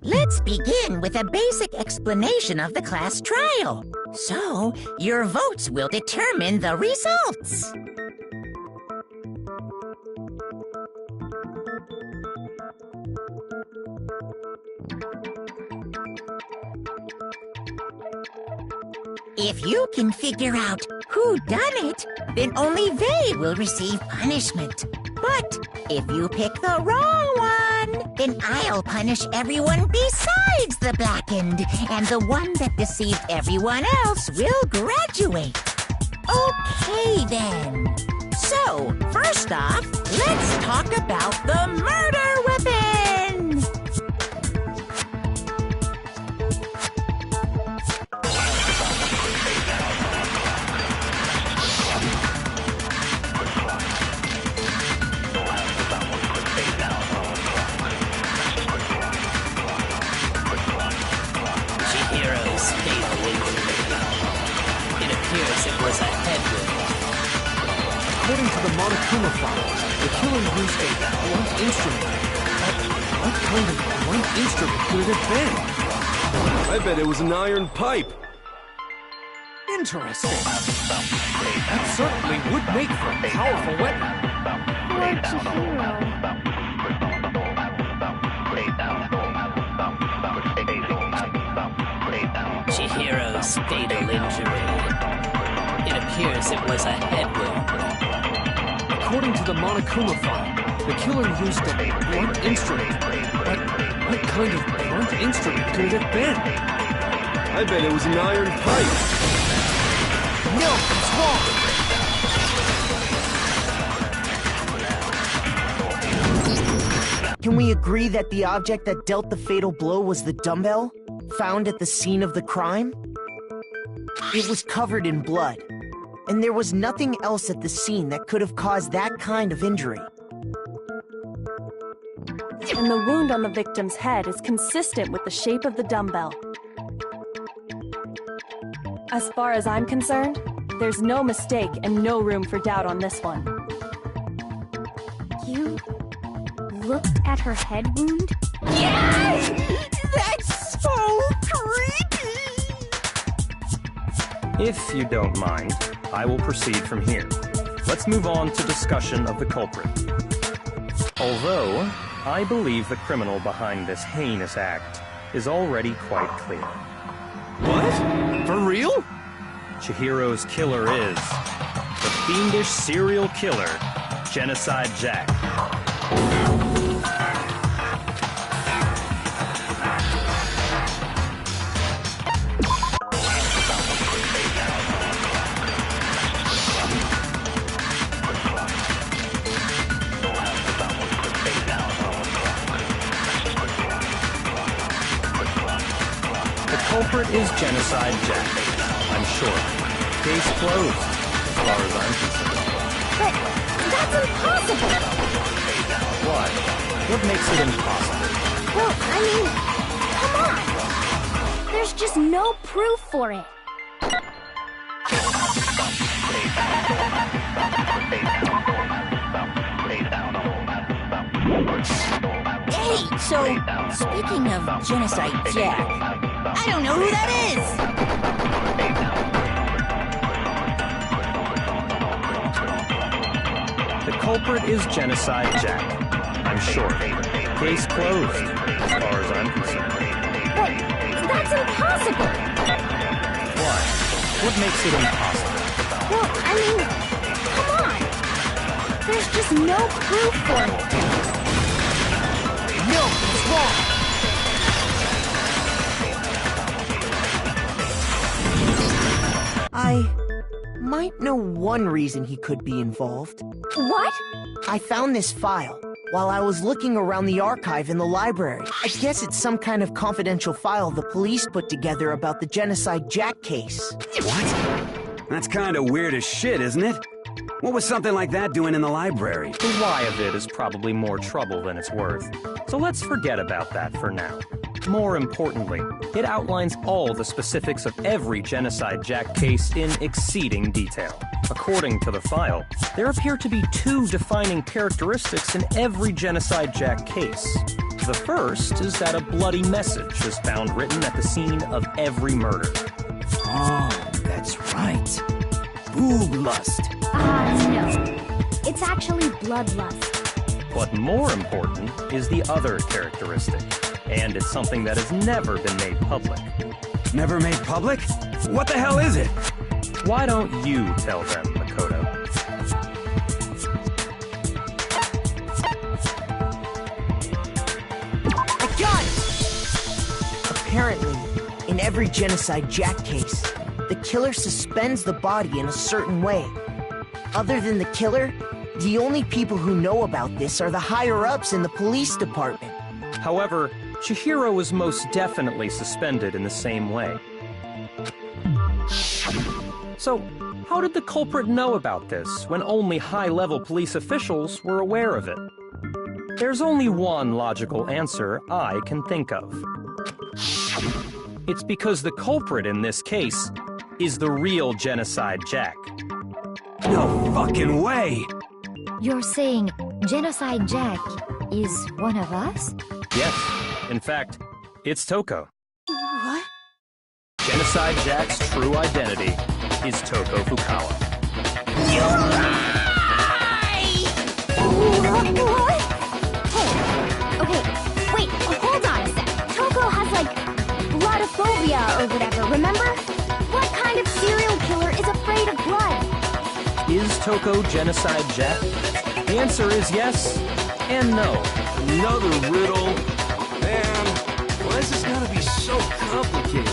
Let's begin with a basic explanation of the class trial. So, your votes will determine the results. If you can figure out who done it, then only they will receive punishment. But if you pick the wrong one, then I'll punish everyone besides the blackened, and the one that deceived everyone else will graduate. Okay, then. So, first off, let's talk about the murder weapon! It was a headwind. According to the Monokuma file, the killer used a blunt instrument. What kind of blunt instrument could it have been? I bet it was an iron pipe. Interesting. That certainly would make for a powerful weapon. Chihiro's fatal injury. It appears it was a headwind. According to the Monokuma file, the killer used a blunt instrument. What kind of blunt instrument could it have been? I bet it was an iron pipe. No, it's wrong! Can we agree that the object that dealt the fatal blow was the dumbbell, found at the scene of the crime? It was covered in blood, and there was nothing else at the scene that could have caused that kind of injury. And the wound on the victim's head is consistent with the shape of the dumbbell. As far as I'm concerned, there's no mistake and no room for doubt on this one. You looked at her head wound? Yes! That's so creepy! If you don't mind, I will proceed from here. Let's move on to discussion of the culprit. Although, I believe the criminal behind this heinous act is already quite clear. What? For real? Chihiro's killer is the fiendish serial killer, Genocide Jack. The culprit is Genocide Jack, I'm sure. Case closed, as far as I'm concerned. But that's impossible! Why? What makes it impossible? Well, I mean, come on! There's just no proof for it. Hey, so, speaking of Genocide Jack, I don't know who that is! The culprit is Genocide Jack, I'm sure. Case closed, as far as I'm concerned. But that's impossible! Why? What makes it impossible? Well, I mean, come on! There's just no proof for it. No, it's wrong. I might know one reason he could be involved. What? I found this file while I was looking around the archive in the library. I guess it's some kind of confidential file the police put together about the Genocide Jack case. What? That's kind of weird as shit, isn't it? What was something like that doing in the library? The why of it is probably more trouble than it's worth, so let's forget about that for now. More importantly, it outlines all the specifics of every Genocide Jack case in exceeding detail. According to the file, there appear to be two defining characteristics in every Genocide Jack case. The first is that a bloody message is found written at the scene of every murder. Oh, that's right. Boob lust. No. It's actually bloodlust. But more important is the other characteristic, and it's something that has never been made public. Never made public? What the hell is it? Why don't you tell them, Makoto? I got it! Apparently, in every Genocide Jack case, the killer suspends the body in a certain way. Other than the killer, the only people who know about this are the higher-ups in the police department. However, Chihiro was most definitely suspended in the same way. So, how did the culprit know about this when only high-level police officials were aware of it? There's only one logical answer I can think of. It's because the culprit in this case is the real Genocide Jack. No fucking way! You're saying Genocide Jack is one of us? Yes, in fact, it's Toko. What? Genocide Jack's true identity is Toko Fukawa. You lie! What? Hey, okay, wait, hold on a sec. Toko has, like, bloodophobia or whatever, remember? What kind of serial killer is afraid of blood? Is Toko Genocide Jack? The answer is yes and no. Another riddle. Man, why is this gotta be so complicated?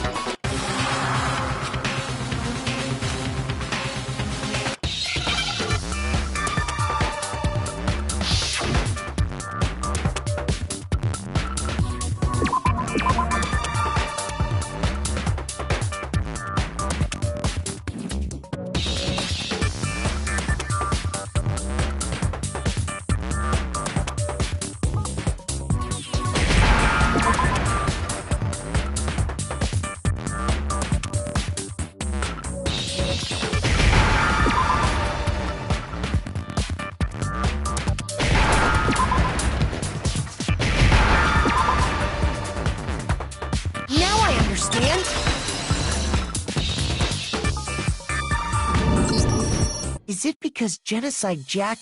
Is it because Genocide Jack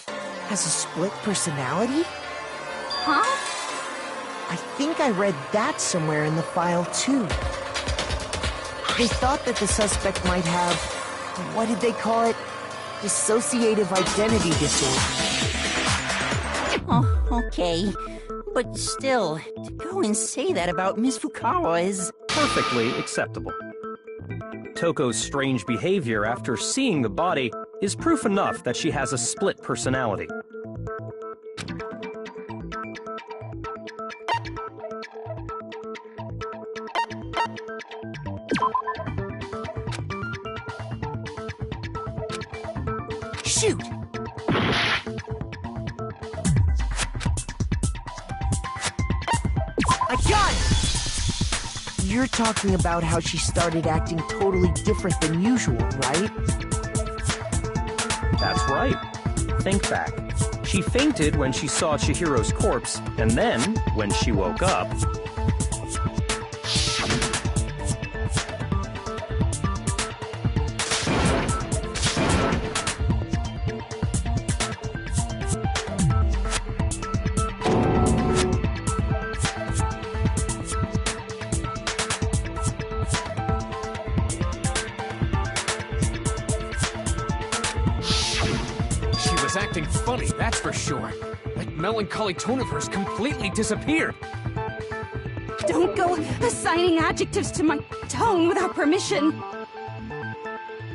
has a split personality? Huh? I think I read that somewhere in the file, too. They thought that the suspect might have, what did they call it? Dissociative identity disorder. Oh, okay. But still, to go and say that about Miss Fukawa is... perfectly acceptable. Toko's strange behavior after seeing the body is proof enough that she has a split personality. Shoot! I got it! You're talking about how she started acting totally different than usual, right? That's right. Think back. She fainted when she saw Chihiro's corpse, and then, when she woke up... She was acting funny, that's for sure. That melancholy tone of hers completely disappeared. Don't go assigning adjectives to my tone without permission.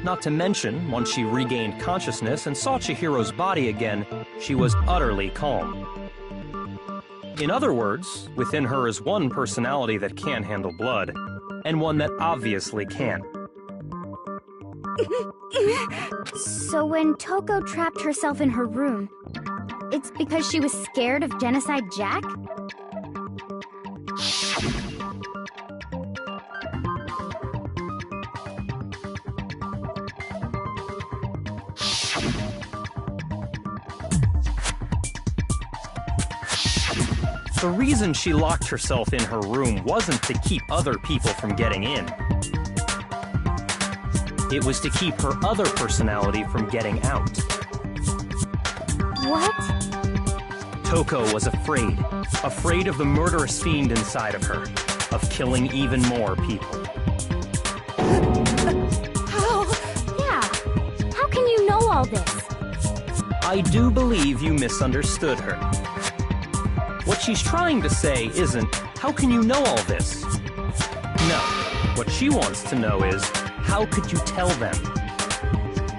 Not to mention, once she regained consciousness and saw Chihiro's body again, she was utterly calm. In other words, within her is one personality that can handle blood, and one that obviously can't. So when Toko trapped herself in her room, it's because she was scared of Genocide Jack? The reason she locked herself in her room wasn't to keep other people from getting in. It was to keep her other personality from getting out. What? Toko was afraid. Afraid of the murderous fiend inside of her. Of killing even more people. How? Yeah. How can you know all this? I do believe you misunderstood her. What she's trying to say isn't, how can you know all this? No. What she wants to know is, how could you tell them?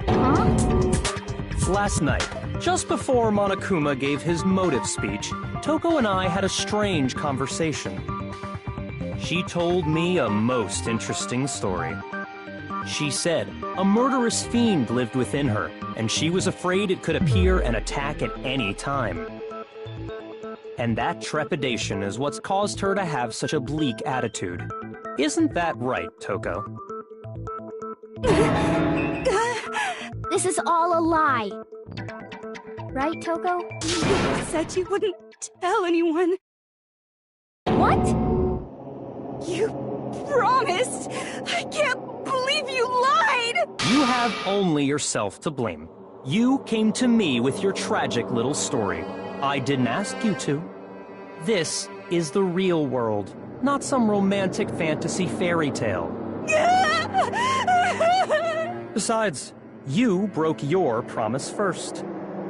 Huh? Last night, just before Monokuma gave his motive speech, Toko and I had a strange conversation. She told me a most interesting story. She said a murderous fiend lived within her, and she was afraid it could appear and attack at any time. And that trepidation is what's caused her to have such a bleak attitude. Isn't that right, Toko? This is all a lie. Right, Toko? You said you wouldn't tell anyone. What? You promised! I can't believe you lied! You have only yourself to blame. You came to me with your tragic little story. I didn't ask you to. This is the real world, not some romantic fantasy fairy tale. Besides, you broke your promise first.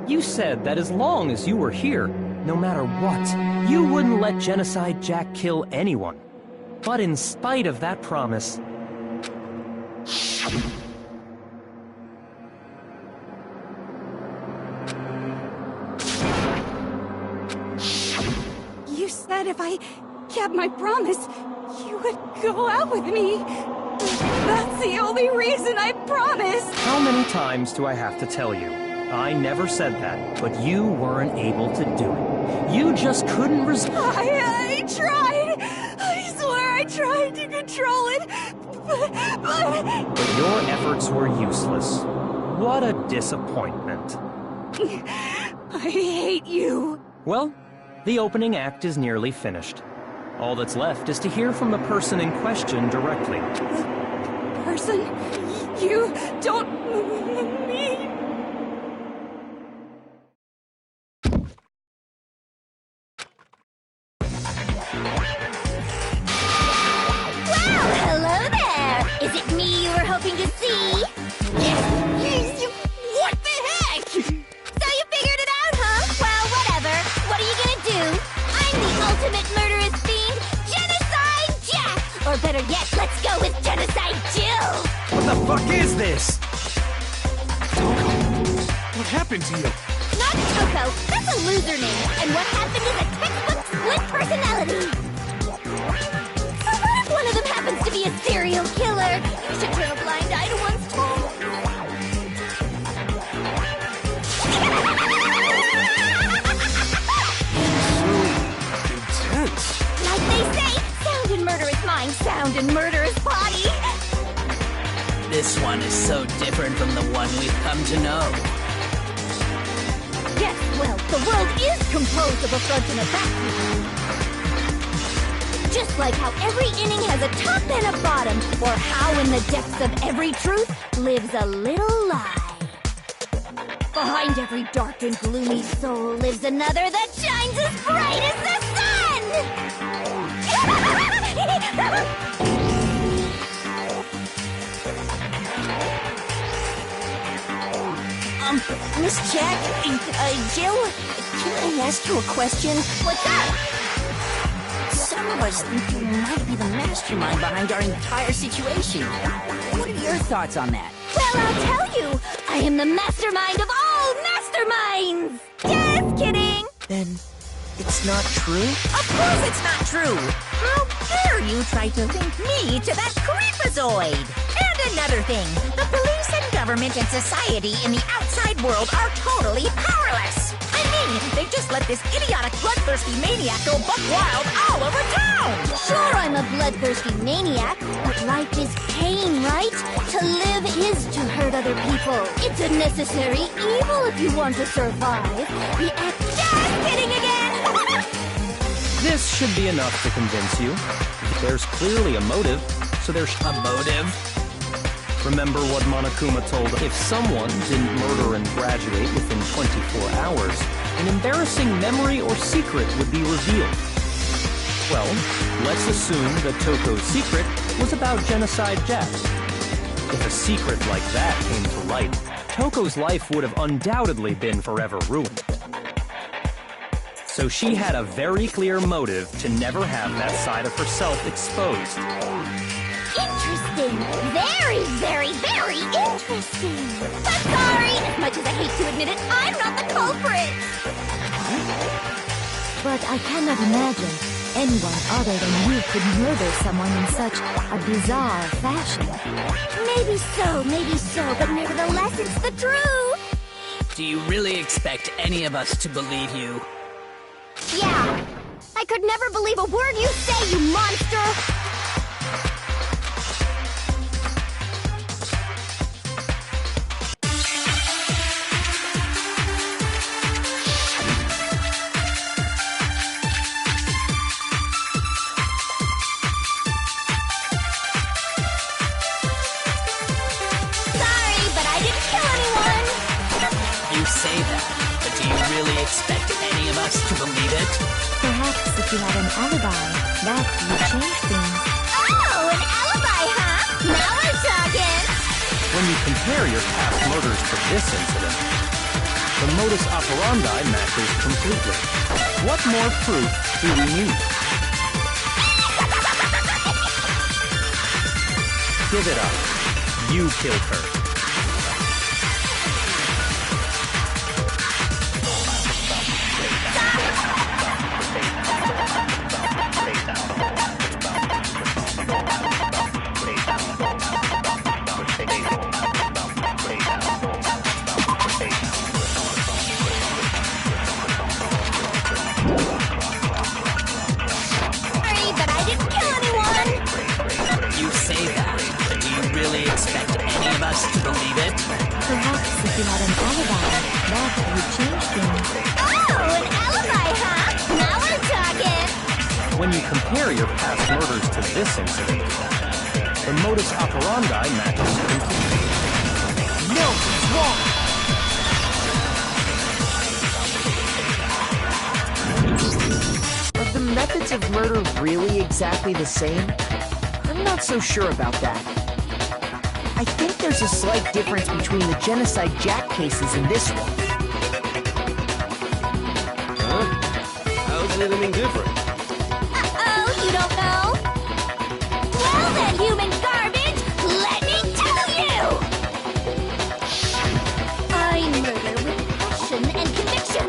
You said that as long as you were here, no matter what, you wouldn't let Genocide Jack kill anyone. But in spite of that promise, You said if I kept my promise, you would go out with me. That's the only reason I promised. how many times do I have to tell you? I never said that, but you weren't able to do it. You just couldn't resist. I tried. I swear I tried to control it. But your efforts were useless. What a disappointment. I hate you. Well, the opening act is nearly finished. All that's left is to hear from the person in question directly. Person, you don't mean... Hello there! Is it me you were hoping to see? What the heck? So you figured it out, huh? Well, whatever. What are you gonna do? I'm the ultimate murderous fiend, Genocide Jack! Or better yet, let's go with Genocide Jill! What the fuck is this? What happened to you? Not Toko, that's a loser name. And what happened is a textbook split personality. So what if one of them happens to be a serial killer? You should turn a blind eye to one's told. Intense. Like they say, sound in murderous mind, sound in murderous body. This one is so different from the one we've come to know. Yes, well, the world is composed of a front and a back. Just like how every inning has a top and a bottom, or how in the depths of every truth lives a little lie. Behind every dark and gloomy soul lives another that shines as bright as the sun! Miss Jack, Jill, can I ask you a question? What's up? Some of us think you might be the mastermind behind our entire situation. What are your thoughts on that? Well, I'll tell you. I am the mastermind of all masterminds. Just kidding. Then it's not true? Of course it's not true! How dare you try to link me to that creepazoid! And another thing, the police and government and society in the outside world are totally powerless! I mean, they just let this idiotic bloodthirsty maniac go buck wild all over town! Sure, I'm a bloodthirsty maniac, but life is pain, right? To live is to hurt other people. It's a necessary evil if you want to survive. The act. Just kidding again! This should be enough to convince you. There's clearly a motive, so there's A motive? Remember what Monokuma told us? If someone didn't murder and graduate within 24 hours, an embarrassing memory or secret would be revealed. Well, let's assume that Toko's secret was about Genocide Jack. If a secret like that came to light, Toko's life would have undoubtedly been forever ruined. So she had a very clear motive to never have that side of herself exposed. Interesting. Very, very, very interesting. But sorry, as much as I hate to admit it, I'm not the culprit. But I cannot imagine anyone other than you could murder someone in such a bizarre fashion. Maybe so, but nevertheless, it's the truth. Do you really expect any of us to believe you? Yeah. I could never believe a word you say, you monster! Sorry, but I didn't kill anyone! You say that, but do you really expect any of us to believe it? Perhaps if you had an alibi, that would change things. Oh, an alibi, huh? Now we're talking! When you compare your past murders to this incident, the modus operandi matches completely. What more proof do we need? Give it up. You killed her. Sorry, but I didn't kill anyone! You say that, but do you really expect any of us to believe it? Perhaps if you had an alibi, that would change things. Oh, an alibi, huh? Now we're talking! When you compare your past murders to this incident, the modus operandi matches completely. No, it's wrong! Are the methods of murder really exactly the same? I'm not so sure about that. I think there's a slight difference between the Genocide Jack cases and this one. Huh? How's anything different? Uh-oh, you don't know? Well then, human garbage, let me tell you! I murder with passion and conviction.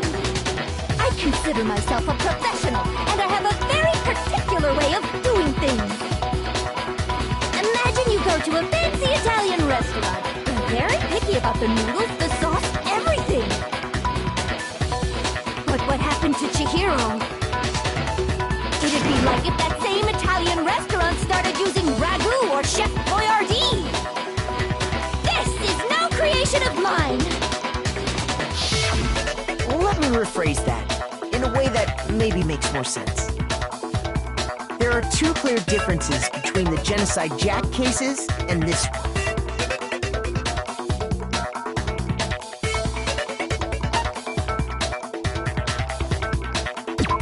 I consider myself a professional, and I have a very particular way of doing things. Imagine you go to a fancy Italian restaurant. They're very picky about the noodles, the sauce, everything. But what happened to Chihiro? It'd be like if that same Italian restaurant started using ragu or Chef Boyardee. This is no creation of mine. Let me rephrase that in a way that maybe makes more sense. There are two clear differences between the Genocide Jack cases and this one.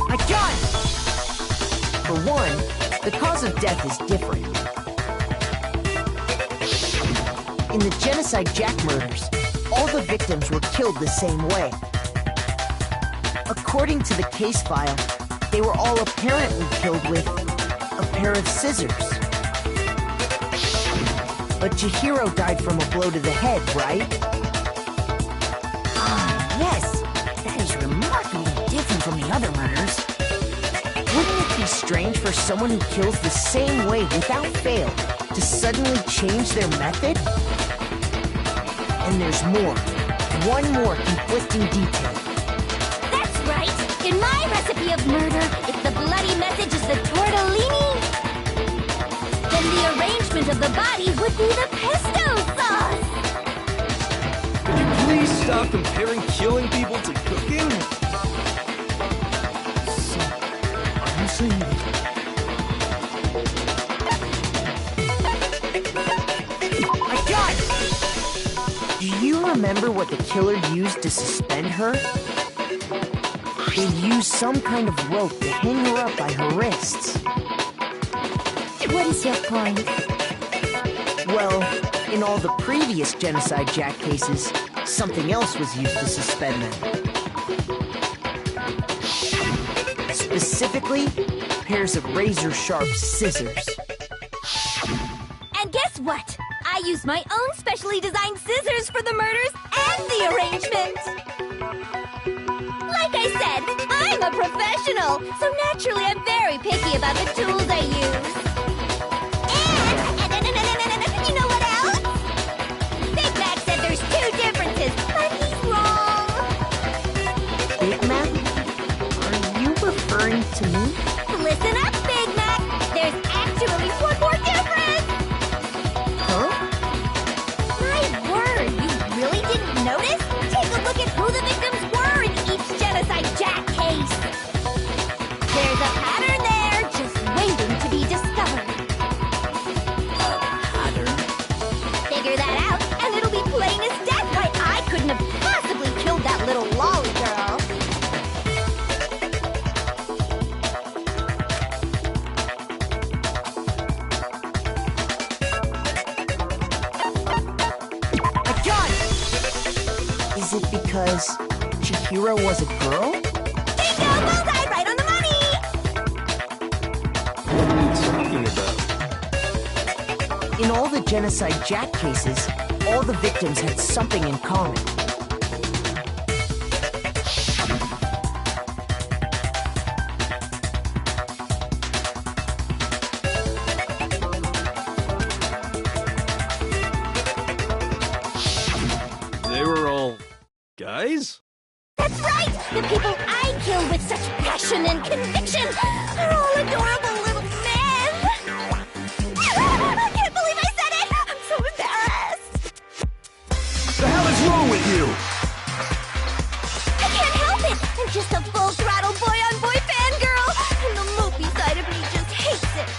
I got it! For one, the cause of death is different. In the Genocide Jack murders, all the victims were killed the same way. According to the case file, they were all apparently killed with a pair of scissors. But Chihiro died from a blow to the head, right? Yes, that is remarkably different from the other murders. Wouldn't it be strange for someone who kills the same way without fail to suddenly change their method? And there's more. One more conflicting detail. That's right! In my recipe of murder, if the bloody message is the tortellini, then the arrangement of the body would be the pesto sauce! Could you please stop comparing killing people to cooking? So, are you saying that... I got it! Do you remember what the killer used to suspend her? They used some kind of rope to hang her up by her wrists. What is your point? Well, in all the previous Genocide Jack cases, something else was used to suspend them. Specifically, pairs of razor-sharp scissors. And guess what? I used my own specially designed scissors for the murders and the arrangement! Like I said, I'm a professional, so naturally I'm very picky about the tools I use. And you know what else? Big Mac said there's two differences, but he's wrong. Big Mac? Are you referring to me? Listen up, Big Mac. There's actually one more difference. Huh? My word, you really didn't notice? Take a look at who the victims were in each Genocide Jack case. There's a pattern there, just waiting to be discovered. Pattern? Figure that out, and it'll be plain as death why I couldn't have possibly killed that little lolly girl. I got it! Is it because Chihiro was a girl? Bingo! Bullseye! Right on the money! What are you talking about? In all the Genocide Jack cases, all the victims had something in common. They were all guys? That's right! The people I kill with such passion and conviction are all adorable little men! I can't believe I said it! I'm so embarrassed! The hell is wrong with you? I can't help it! I'm just a full-throttle boy-on-boy fangirl, and the mopey side of me just hates it.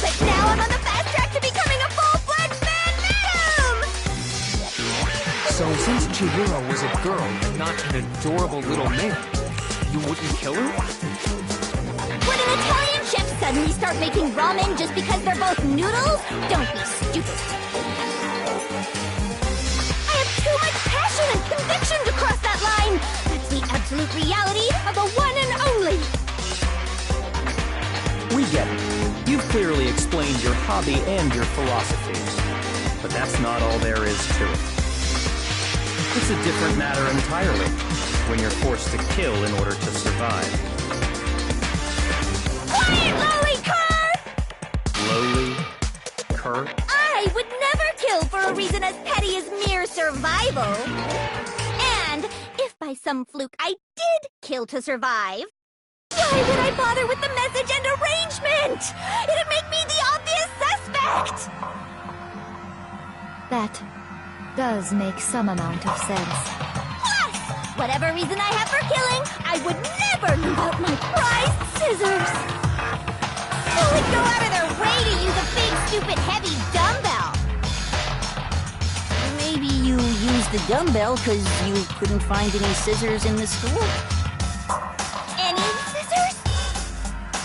But now I'm on the fast track to becoming a full-fledged fan madam! So since Chihiro was a girl and not an adorable little man, you wouldn't kill her? Would an Italian chef suddenly start making ramen just because they're both noodles? Don't be stupid. I have too much passion and conviction to cross that line. That's the absolute reality of the one and only. We get it. You've clearly explained your hobby and your philosophies. But that's not all there is to it. It's a different matter entirely when you're forced to kill in order to survive. Quiet, lowly cur! Lowly? Cur? I would never kill for a reason as petty as mere survival. And if by some fluke I did kill to survive, why would I bother with the message and arrangement? It'd make me the obvious suspect! That does make some amount of sense. Plus, whatever reason I have for killing, I would never leave out my prized scissors. Who would go out of their way to use a big, stupid, heavy dumbbell? Maybe you used the dumbbell because you couldn't find any scissors in the store. Any scissors?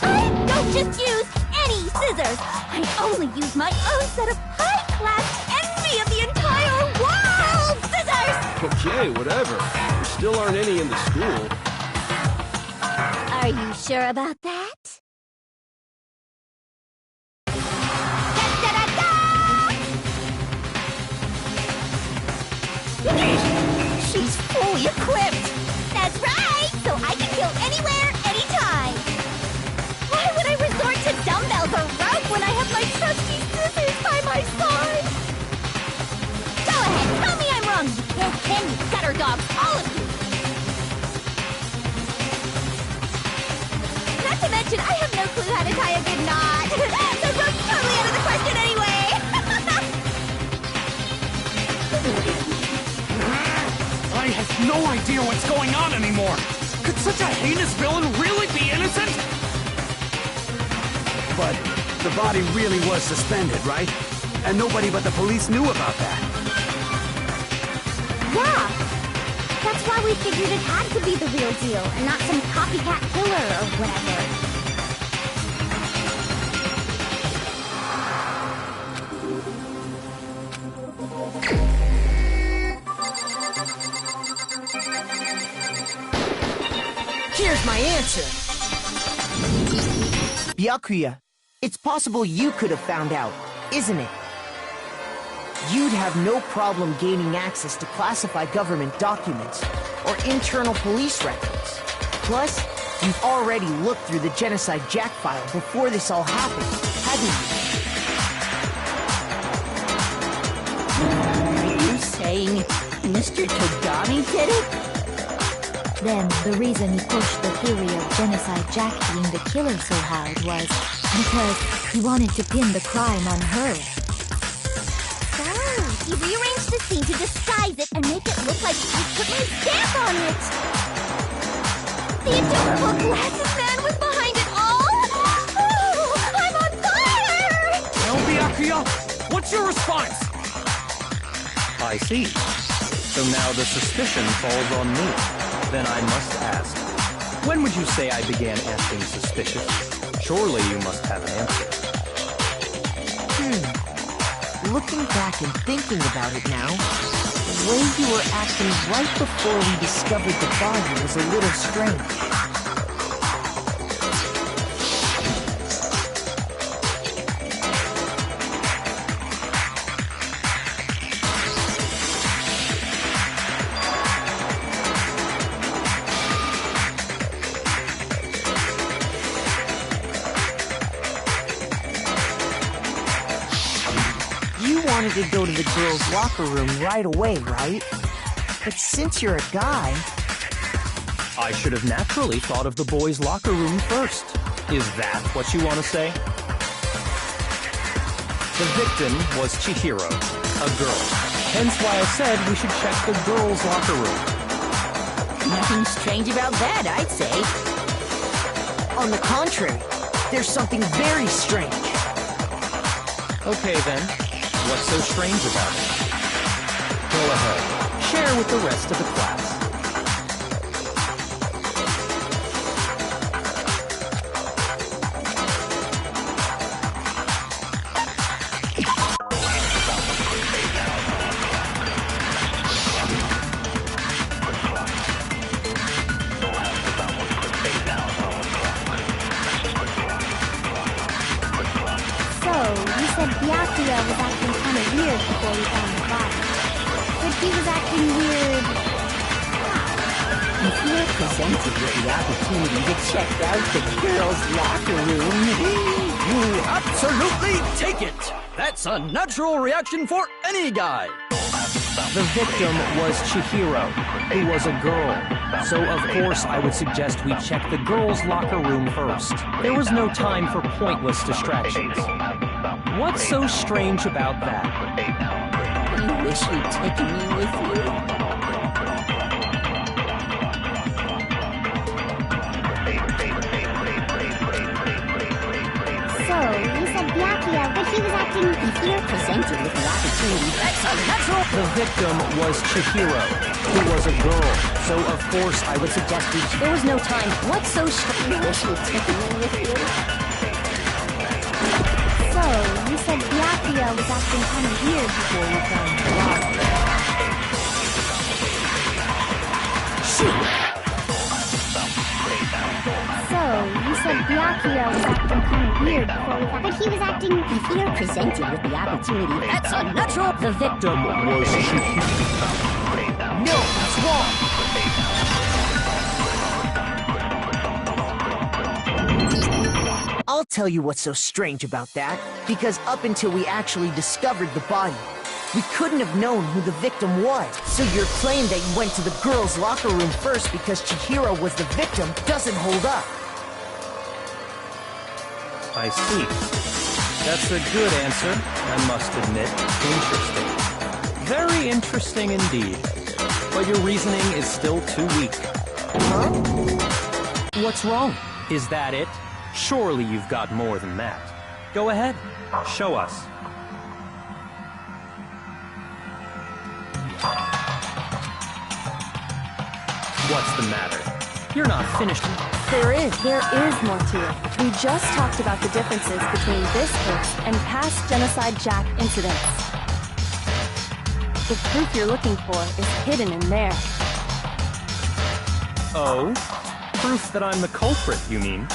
I don't just use any scissors. I only use my own set of high-class envy of the entire world! Okay, whatever. There still aren't any in the school. Are you sure about that? She's fully equipped. That's right! So I can kill anywhere, anytime! Why would I resort to dumbbells or rope when I have my trusty scissors by my side? Go ahead, tell me I'm wrong, you pig-pen, you gutter dogs, all of you! Not to mention, I have no clue how to tie a good knot. So rope's totally out of the question anyway! I have no idea what's going on anymore! Could such a heinous villain really be innocent? But the body really was suspended, right? And nobody but the police knew about that. Yeah! That's why we figured it had to be the real deal, and not some copycat killer or whatever. Here's my answer! Byakuya, it's possible you could have found out, isn't it? You'd have no problem gaining access to classified government documents or internal police records. Plus, you've already looked through the Genocide Jack file before this all happened, hadn't you? Are you saying Mr. Togami did it? Then, the reason he pushed the theory of Genocide Jack being the killer so hard was because he wanted to pin the crime on her. So, he rearranged the scene to disguise it and make it look like he put my stamp on it! The adorable glasses man was behind it all! Oh, I'm on fire! Well, Byakuya, what's your response? I see. So now the suspicion falls on me. Then I must ask, when would you say I began acting suspicious? Surely you must have an answer. Looking back and thinking about it now, the way you were acting right before we discovered the body was a little strange. Wanted to go to the girls' locker room right away, right? But since you're a guy... I should have naturally thought of the boys' locker room first. Is that what you want to say? The victim was Chihiro, a girl. Hence why I said we should check the girls' locker room. Nothing strange about that, I'd say. On the contrary, there's something very strange. Okay, then. What's so strange about it? Go ahead. Share with the rest of the class. Byakuya was acting kind of weird before we found the body. But he was acting weird... If you're presented with the opportunity to check out the girls' locker room, you absolutely take it! That's a natural reaction for any guy! The victim was Chihiro, who was a girl. So, of course, I would suggest we check the girls' locker room first. There was no time for pointless distractions. What's so strange about that? I wish you'd taken me with you. So, you said Byakuya, but he was acting... If you're presented with the opportunity, that's a natural... The victim was Chihiro, who was a girl. So, of course, I would suggest we... There was no time. What's so strange? I wish you'd taken me with you. So, you said Byakuya was acting kind of weird before we found the body. So, you said Byakuya was acting kind of weird before we got... But he was acting... If you're presented with the opportunity, that's unnatural. The victim was Chihiro. No, that's wrong. I'll tell you what's so strange about that, because up until we actually discovered the body, we couldn't have known who the victim was. So your claim that you went to the girls' locker room first because Chihiro was the victim doesn't hold up. I see. That's a good answer, I must admit. Interesting. Very interesting indeed. But your reasoning is still too weak. Huh? What's wrong? Is that it? Surely you've got more than that. Go ahead. Show us. What's the matter? You're not finished. There is more to it. We just talked about the differences between this case and past Genocide Jack incidents. The proof you're looking for is hidden in there. Oh? Proof that I'm the culprit, you mean?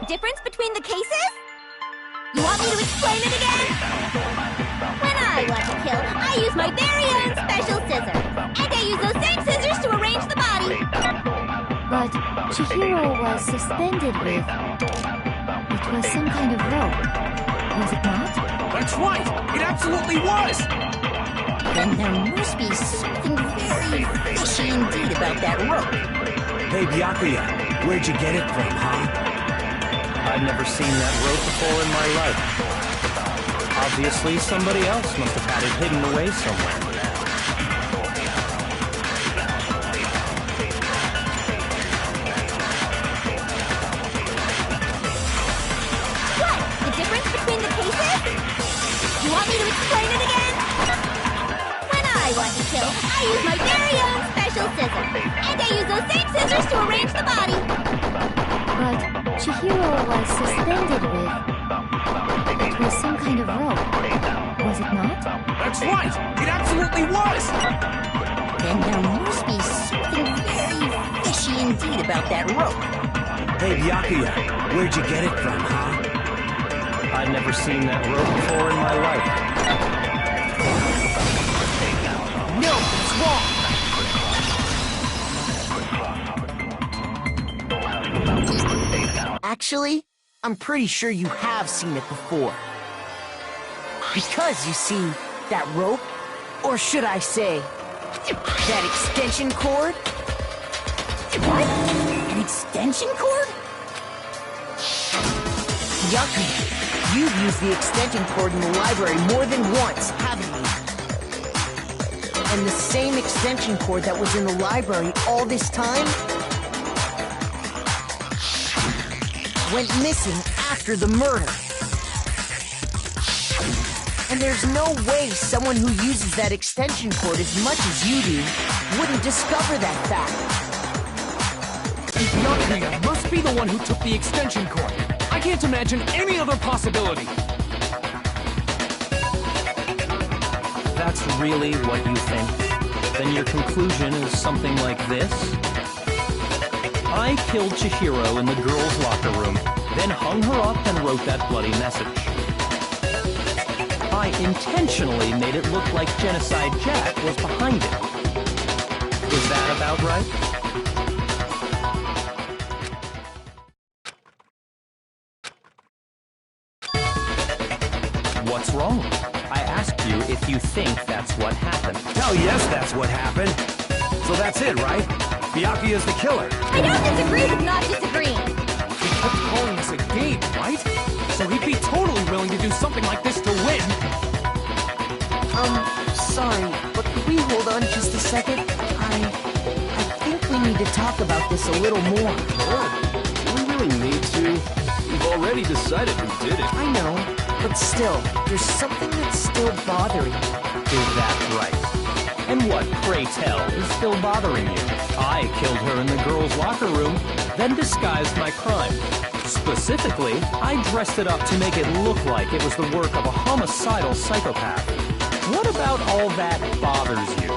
Difference between the cases? You want me to explain it again? When I want to kill, I use my very own special scissors. And I use those same scissors to arrange the body. But Chihiro was suspended with... It was some kind of rope. Was it not? That's right! It absolutely was! Then there must be something very fishy indeed about that rope. Hey, Byakuya, where'd you get it from, huh? I've never seen that rope before in my life. Obviously, somebody else must have had it hidden away somewhere. What? The difference between the cases? You want me to explain it again? When I want to kill, I use my very own special scissors. And I use those same scissors to arrange the body. But Chihiro was suspended with... It was some kind of rope. Was it not? That's right! It absolutely was! Then there must be something very fishy indeed about that rope. Hey, Byakuya, where'd you get it from, huh? I've never seen that rope before in my life. No, it's wrong. Actually, I'm pretty sure you have seen it before. Because, you see, that rope, or should I say, that extension cord? What? An extension cord? Byakuya, you've used the extension cord in the library more than once, haven't you? And the same extension cord that was in the library all this time went missing after the murder. And there's no way someone who uses that extension cord as much as you do wouldn't discover that fact. Byakuya must be the one who took the extension cord. I can't imagine any other possibility. That's really what you think? Then your conclusion is something like this? I killed Chihiro in the girls' locker room, then hung her up and wrote that bloody message. I intentionally made it look like Genocide Jack was behind it. Is that about right? What's wrong? I asked you if you think that's what happened. Hell yes, that's what happened. So that's it, right? Byakuya's the killer. I don't disagree with not disagreeing. He kept calling this a game, right? So he'd be totally willing to do something like this to win. Sorry, but could we hold on just a second? I think we need to talk about this a little more. Do we really need to? We've already decided who did it. I know, but still, there's something that's still bothering me. Is that right? And what, pray tell, is still bothering you? I killed her in the girls' locker room, then disguised my crime. Specifically, I dressed it up to make it look like it was the work of a homicidal psychopath. What about all that bothers you?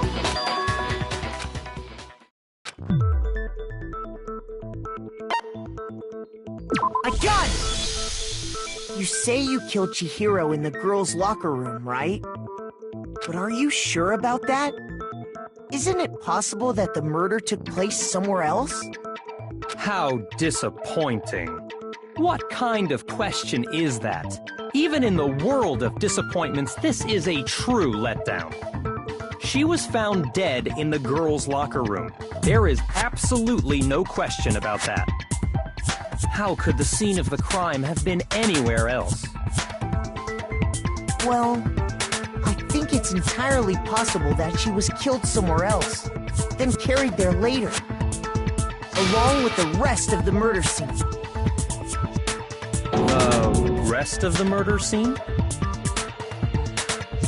I got it! You say you killed Chihiro in the girls' locker room, right? But are you sure about that? Isn't it possible that the murder took place somewhere else? How disappointing. What kind of question is that? Even in the world of disappointments, this is a true letdown. She was found dead in the girls' locker room. There is absolutely no question about that. How could the scene of the crime have been anywhere else? Well, I think it's entirely possible that she was killed somewhere else, then carried there later, along with the rest of the murder scene. Rest of the murder scene?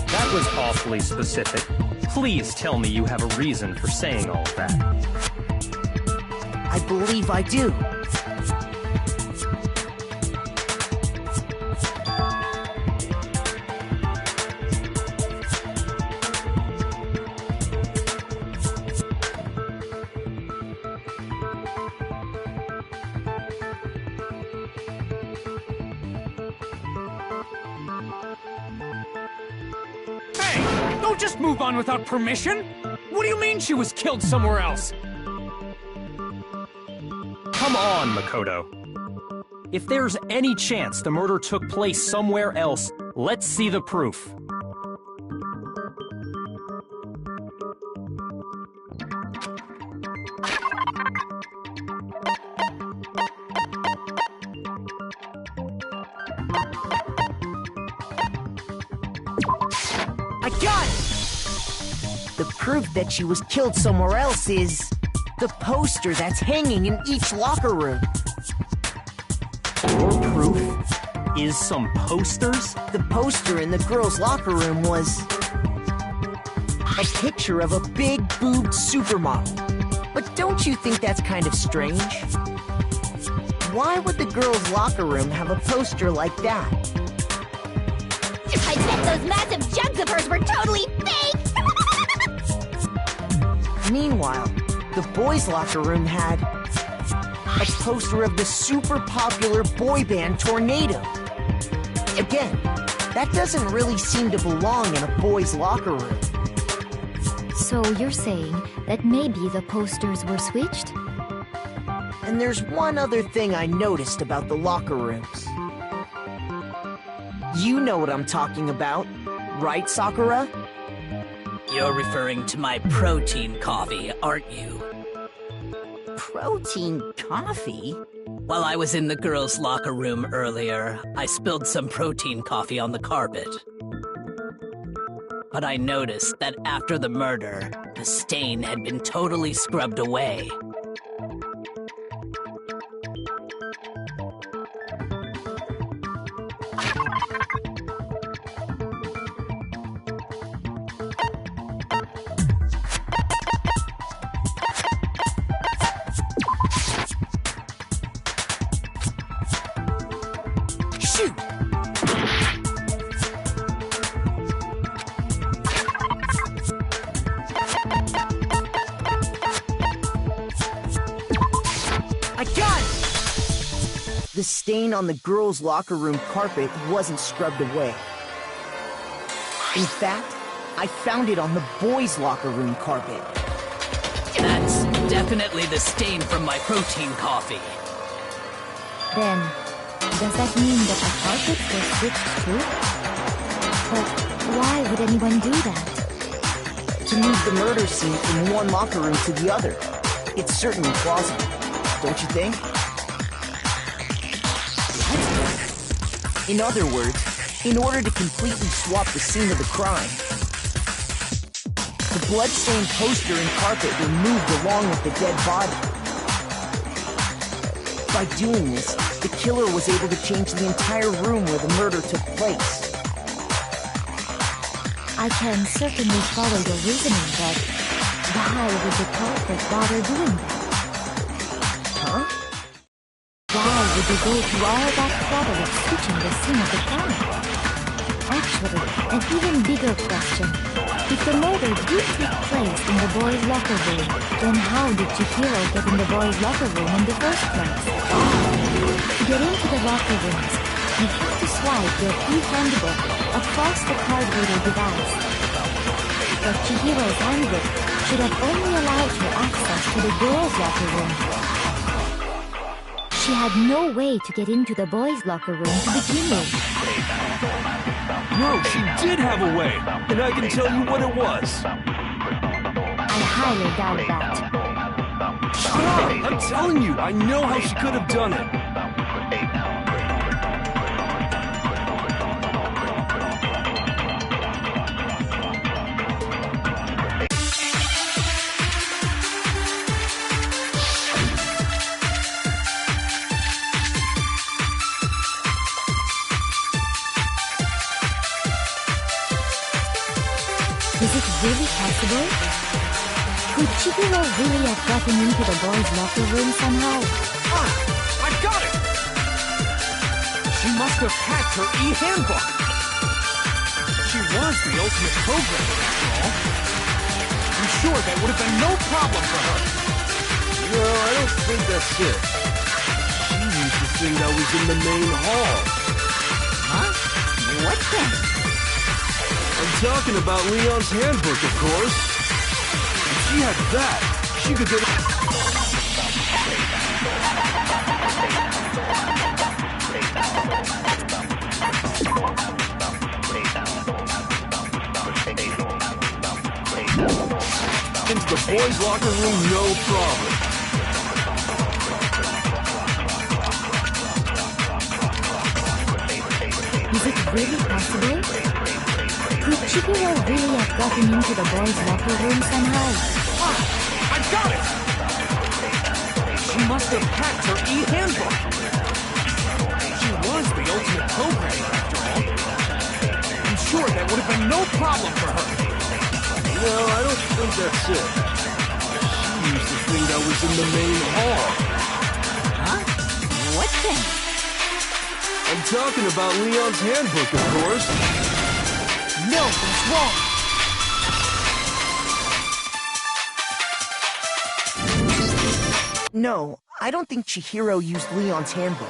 That was awfully specific. Please tell me you have a reason for saying all of that. I believe I do. Don't just move on without permission! What do you mean she was killed somewhere else? Come on, Makoto. If there's any chance the murder took place somewhere else, let's see the proof. I got it! The proof that she was killed somewhere else is the poster that's hanging in each locker room. Your proof is some posters? The poster in the girls' locker room was a picture of a big-boobed supermodel. But don't you think that's kind of strange? Why would the girls' locker room have a poster like that? I bet those massive jugs of hers were totally fake! Meanwhile, the boys' locker room had a poster of the super popular boy band Tornado. Again, that doesn't really seem to belong in a boys' locker room. So you're saying that maybe the posters were switched? And there's one other thing I noticed about the locker rooms. You know what I'm talking about, right, Sakura? You're referring to my protein coffee, aren't you? Protein coffee? While I was in the girls' locker room earlier, I spilled some protein coffee on the carpet. But I noticed that after the murder, the stain had been totally scrubbed away. Shoot! I got it! The stain on the girls' locker room carpet wasn't scrubbed away. In fact, I found it on the boys' locker room carpet. That's definitely the stain from my protein coffee. Then, does that mean that the carpet was switched too? But why would anyone do that? To move the murder scene from one locker room to the other. It's certainly plausible, don't you think? In other words, in order to completely swap the scene of the crime, The blood-stained poster and carpet were moved along with the dead body. By doing this, the killer was able to change the entire room where the murder took place. I can certainly follow your reasoning, but why would the culprit bother doing that? Huh? Why would they go through all that trouble of switching the scene of the crime? Actually, an even bigger question. If the murder did take place in the boys' locker room, then how did Chihiro get in the boys' locker room in the first place? To get into the locker rooms, you have to swipe your e-handbook across the card reader device. But Chihiro's handbook should have only allowed her access to the girls' locker room. She had no way to get into the boys' locker room to begin with. No, she did have a way, and I can tell you what it was. I highly doubt that. Shut up! I'm telling you, I know how she could have done it. Is it really possible? Could Chihiro really have gotten into the boys' locker room somehow? Ah! I got it! She must have hacked her e-handbook! She was the ultimate programmer, after all. I'm sure that would have been no problem for her. No, I don't think that's it. She used the thing that was in the main hall. Huh? What then? I'm talking about Leon's handbook, of course. If she had that, she could get... into the boys' locker room, no problem. Is it really possible? Could Chihiro really have gotten into the boys' locker room somehow? Ah! I got it! She must have hacked her e-handbook. She was the ultimate programmer, after all. I'm sure that would have been no problem for her. No, I don't think that's it. She used the thing that was in the main hall. Huh? What then? I'm talking about Leon's handbook, of course. No, that's wrong. No, I don't think Chihiro used Leon's handbook.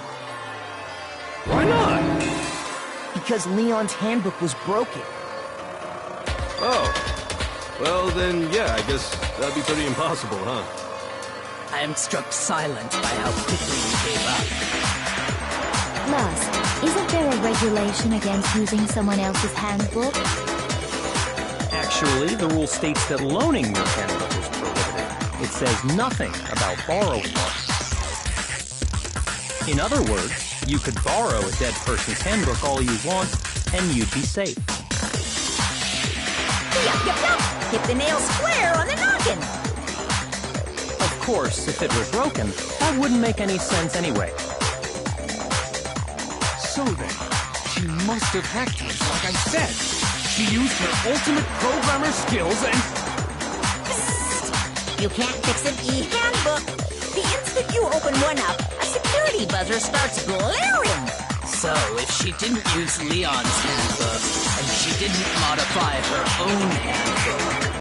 Why not? Because Leon's handbook was broken. Oh. Well, then, yeah, I guess that'd be pretty impossible, huh? I am struck silent by how quickly you gave up. Plus, isn't there a regulation against using someone else's handbook? Actually, the rule states that loaning your handbook is prohibited. It says nothing about borrowing one. In other words, you could borrow a dead person's handbook all you want, and you'd be safe. Yup, yup, yup! Hit the nail square on the noggin! Of course, if it were broken, that wouldn't make any sense anyway. So then, she must have hacked hers, like I said. She used her ultimate programmer skills and... Psst! You can't fix an e-handbook! The instant you open one up, a security buzzer starts blaring! So, if she didn't use Leon's handbook, and she didn't modify her own handbook...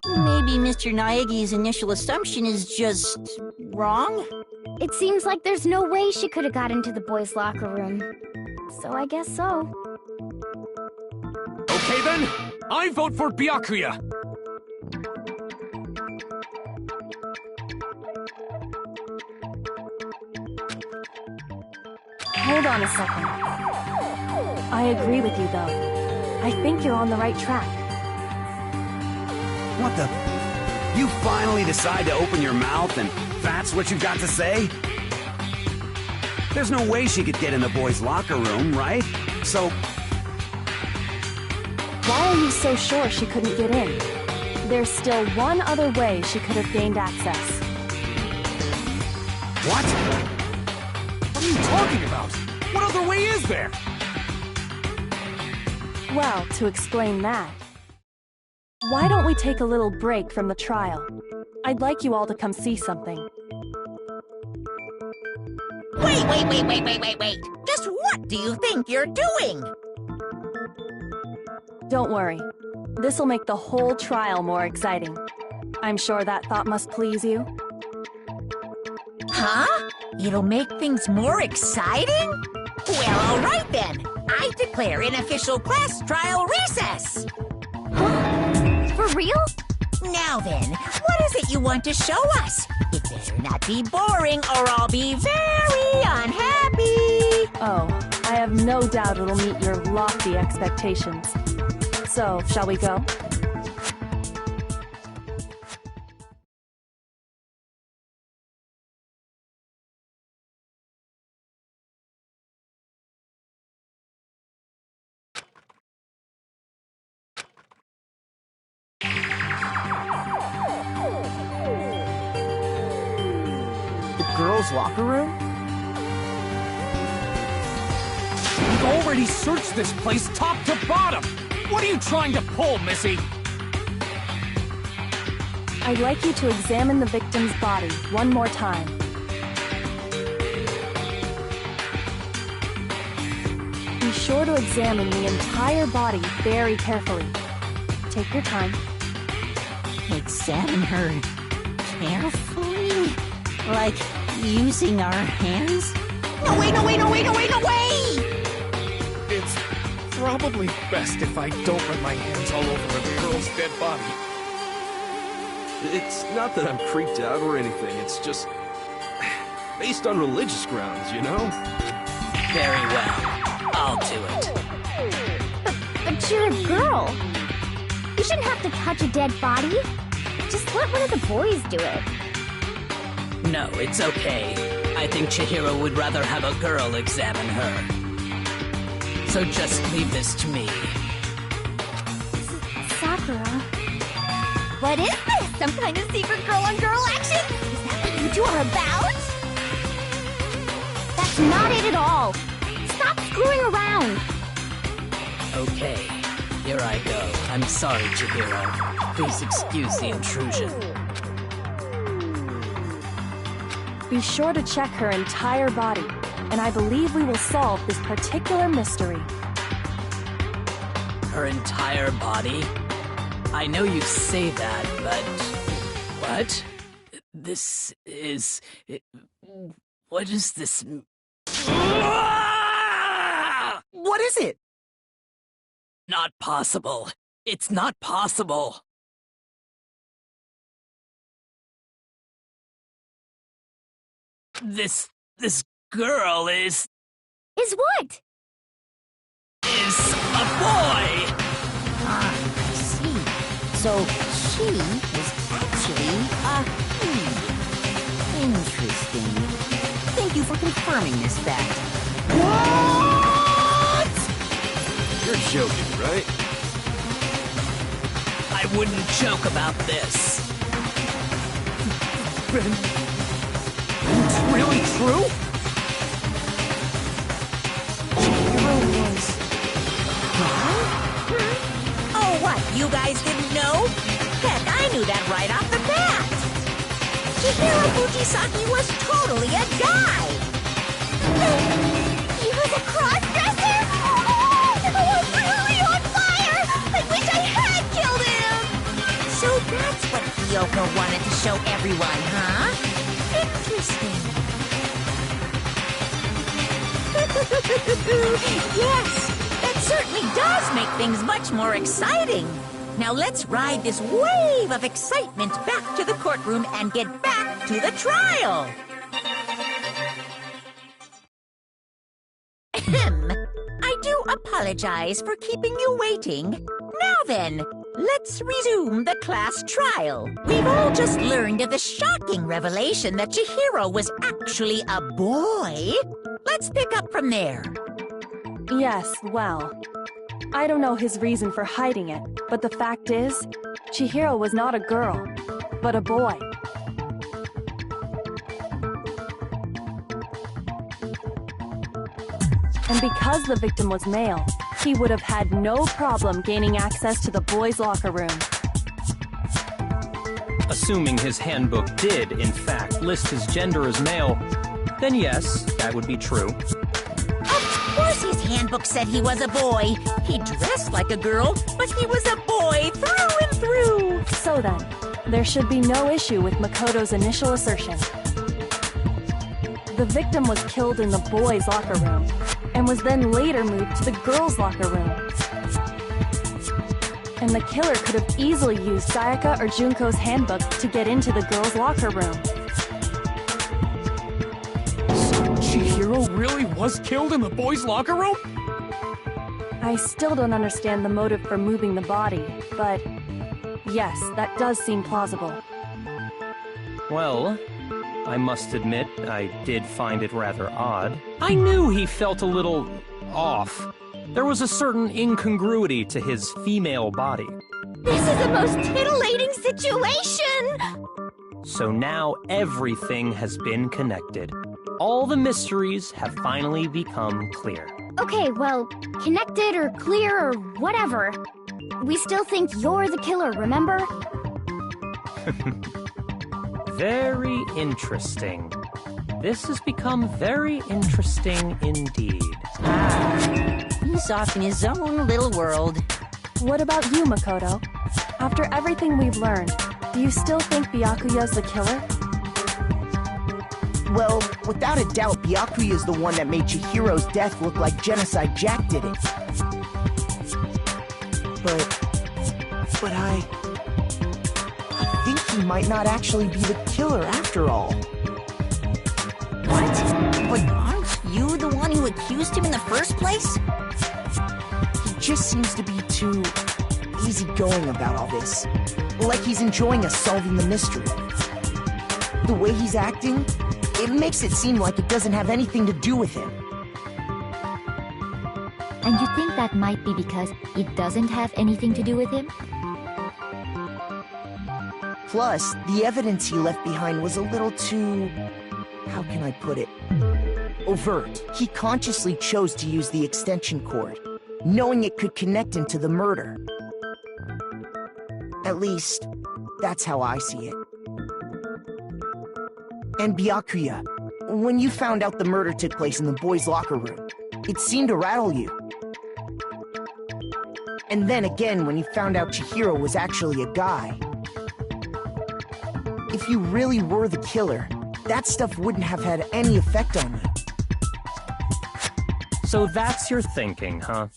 Maybe Mr. Naegi's initial assumption is just... wrong? It seems like there's no way she could have got into the boys' locker room. So I guess so. Okay then, I vote for Byakuya. Hold on a second. I agree with you, though. I think you're on the right track. What the? You finally decide to open your mouth and that's what you've got to say? There's no way she could get in the boys' locker room, right? So... Why are you so sure she couldn't get in? There's still one other way she could have gained access. What? What are you talking about? What other way is there? Well, to explain that, why don't we take a little break from the trial? I'd like you all to come see something. Wait. Just what do you think you're doing? Don't worry. This'll make the whole trial more exciting. I'm sure that thought must please you. Huh? It'll make things more exciting? Well, all right then. I declare an official class trial recess. For real? Now then, what is it you want to show us? It better not be boring or I'll be very unhappy. Oh, I have no doubt it'll meet your lofty expectations. So, shall we go? Girls' locker room? We've already searched this place top to bottom! What are you trying to pull, Missy? I'd like you to examine the victim's body one more time. Be sure to examine the entire body very carefully. Take your time. Examine her carefully? Like using our hands? No way! It's probably best if I don't run my hands all over a girl's dead body. It's not that I'm creeped out or anything, it's just based on religious grounds, you know? Very well. I'll do it. But you're a girl. You shouldn't have to touch a dead body. Just let one of the boys do it. No, it's okay. I think Chihiro would rather have a girl examine her. So just leave this to me. Sakura. What is this? Some kind of secret girl-on-girl action? Is that what you two are about? That's not it at all. Stop screwing around. Okay, here I go. I'm sorry, Chihiro. Please excuse the intrusion. Be sure to check her entire body, and I believe we will solve this particular mystery. Her entire body? I know you say that, but... What? This is... What is this... What is it? Not possible. It's not possible. This girl is what? Is a boy! Ah, I see. So she is actually a he. Interesting. Thank you for confirming this fact. What? You're joking, right? I wouldn't joke about this. It's really true? Oh, what? You guys didn't know? Heck, I knew that right off the bat. Chihiro Fujisaki was totally a guy. He was a cross-dresser? Oh, I'm really on fire! I wish I had killed him! So that's what Kyoko wanted to show everyone, huh? Interesting. Yes, that certainly does make things much more exciting. Now let's ride this wave of excitement back to the courtroom and get back to the trial. I do apologize for keeping you waiting. Now then, let's resume the class trial. We've all just learned of the shocking revelation that Chihiro was actually a boy. Let's pick up from there. Yes, well, I don't know his reason for hiding it, but the fact is, Chihiro was not a girl, but a boy. And because the victim was male, he would have had no problem gaining access to the boys' locker room. Assuming his handbook did, in fact, list his gender as male, then yes, that would be true. Of course his handbook said he was a boy. He dressed like a girl, but he was a boy through and through. So then, there should be no issue with Makoto's initial assertion. The victim was killed in the boys' locker room, and was then later moved to the girls' locker room. And the killer could have easily used Sayaka or Junko's handbook to get into the girls' locker room. Chihiro really was killed in the boys' locker room? I still don't understand the motive for moving the body, but yes, that does seem plausible. Well, I must admit, I did find it rather odd. I knew he felt a little off. There was a certain incongruity to his female body. This is the most titillating situation! So now everything has been connected. All the mysteries have finally become clear. Okay, well, connected or clear or whatever. We still think you're the killer, remember? Very interesting. This has become very interesting indeed. He's off in his own little world. What about you, Makoto? After everything we've learned, do you still think Byakuya's the killer? Well, without a doubt, Byakuya is the one that made Chihiro's death look like Genocide Jack did it. But I think he might not actually be the killer after all. What? But aren't you the one who accused him in the first place? He just seems to be too easygoing about all this. Like he's enjoying us solving the mystery. The way he's acting, it makes it seem like it doesn't have anything to do with him. And you think that might be because it doesn't have anything to do with him? Plus, the evidence he left behind was a little too... how can I put it? Overt. He consciously chose to use the extension cord, knowing it could connect him to the murder. At least, that's how I see it. And Byakuya, when you found out the murder took place in the boys' locker room, it seemed to rattle you. And then again, when you found out Chihiro was actually a guy. If you really were the killer, that stuff wouldn't have had any effect on you. So that's your thinking, huh?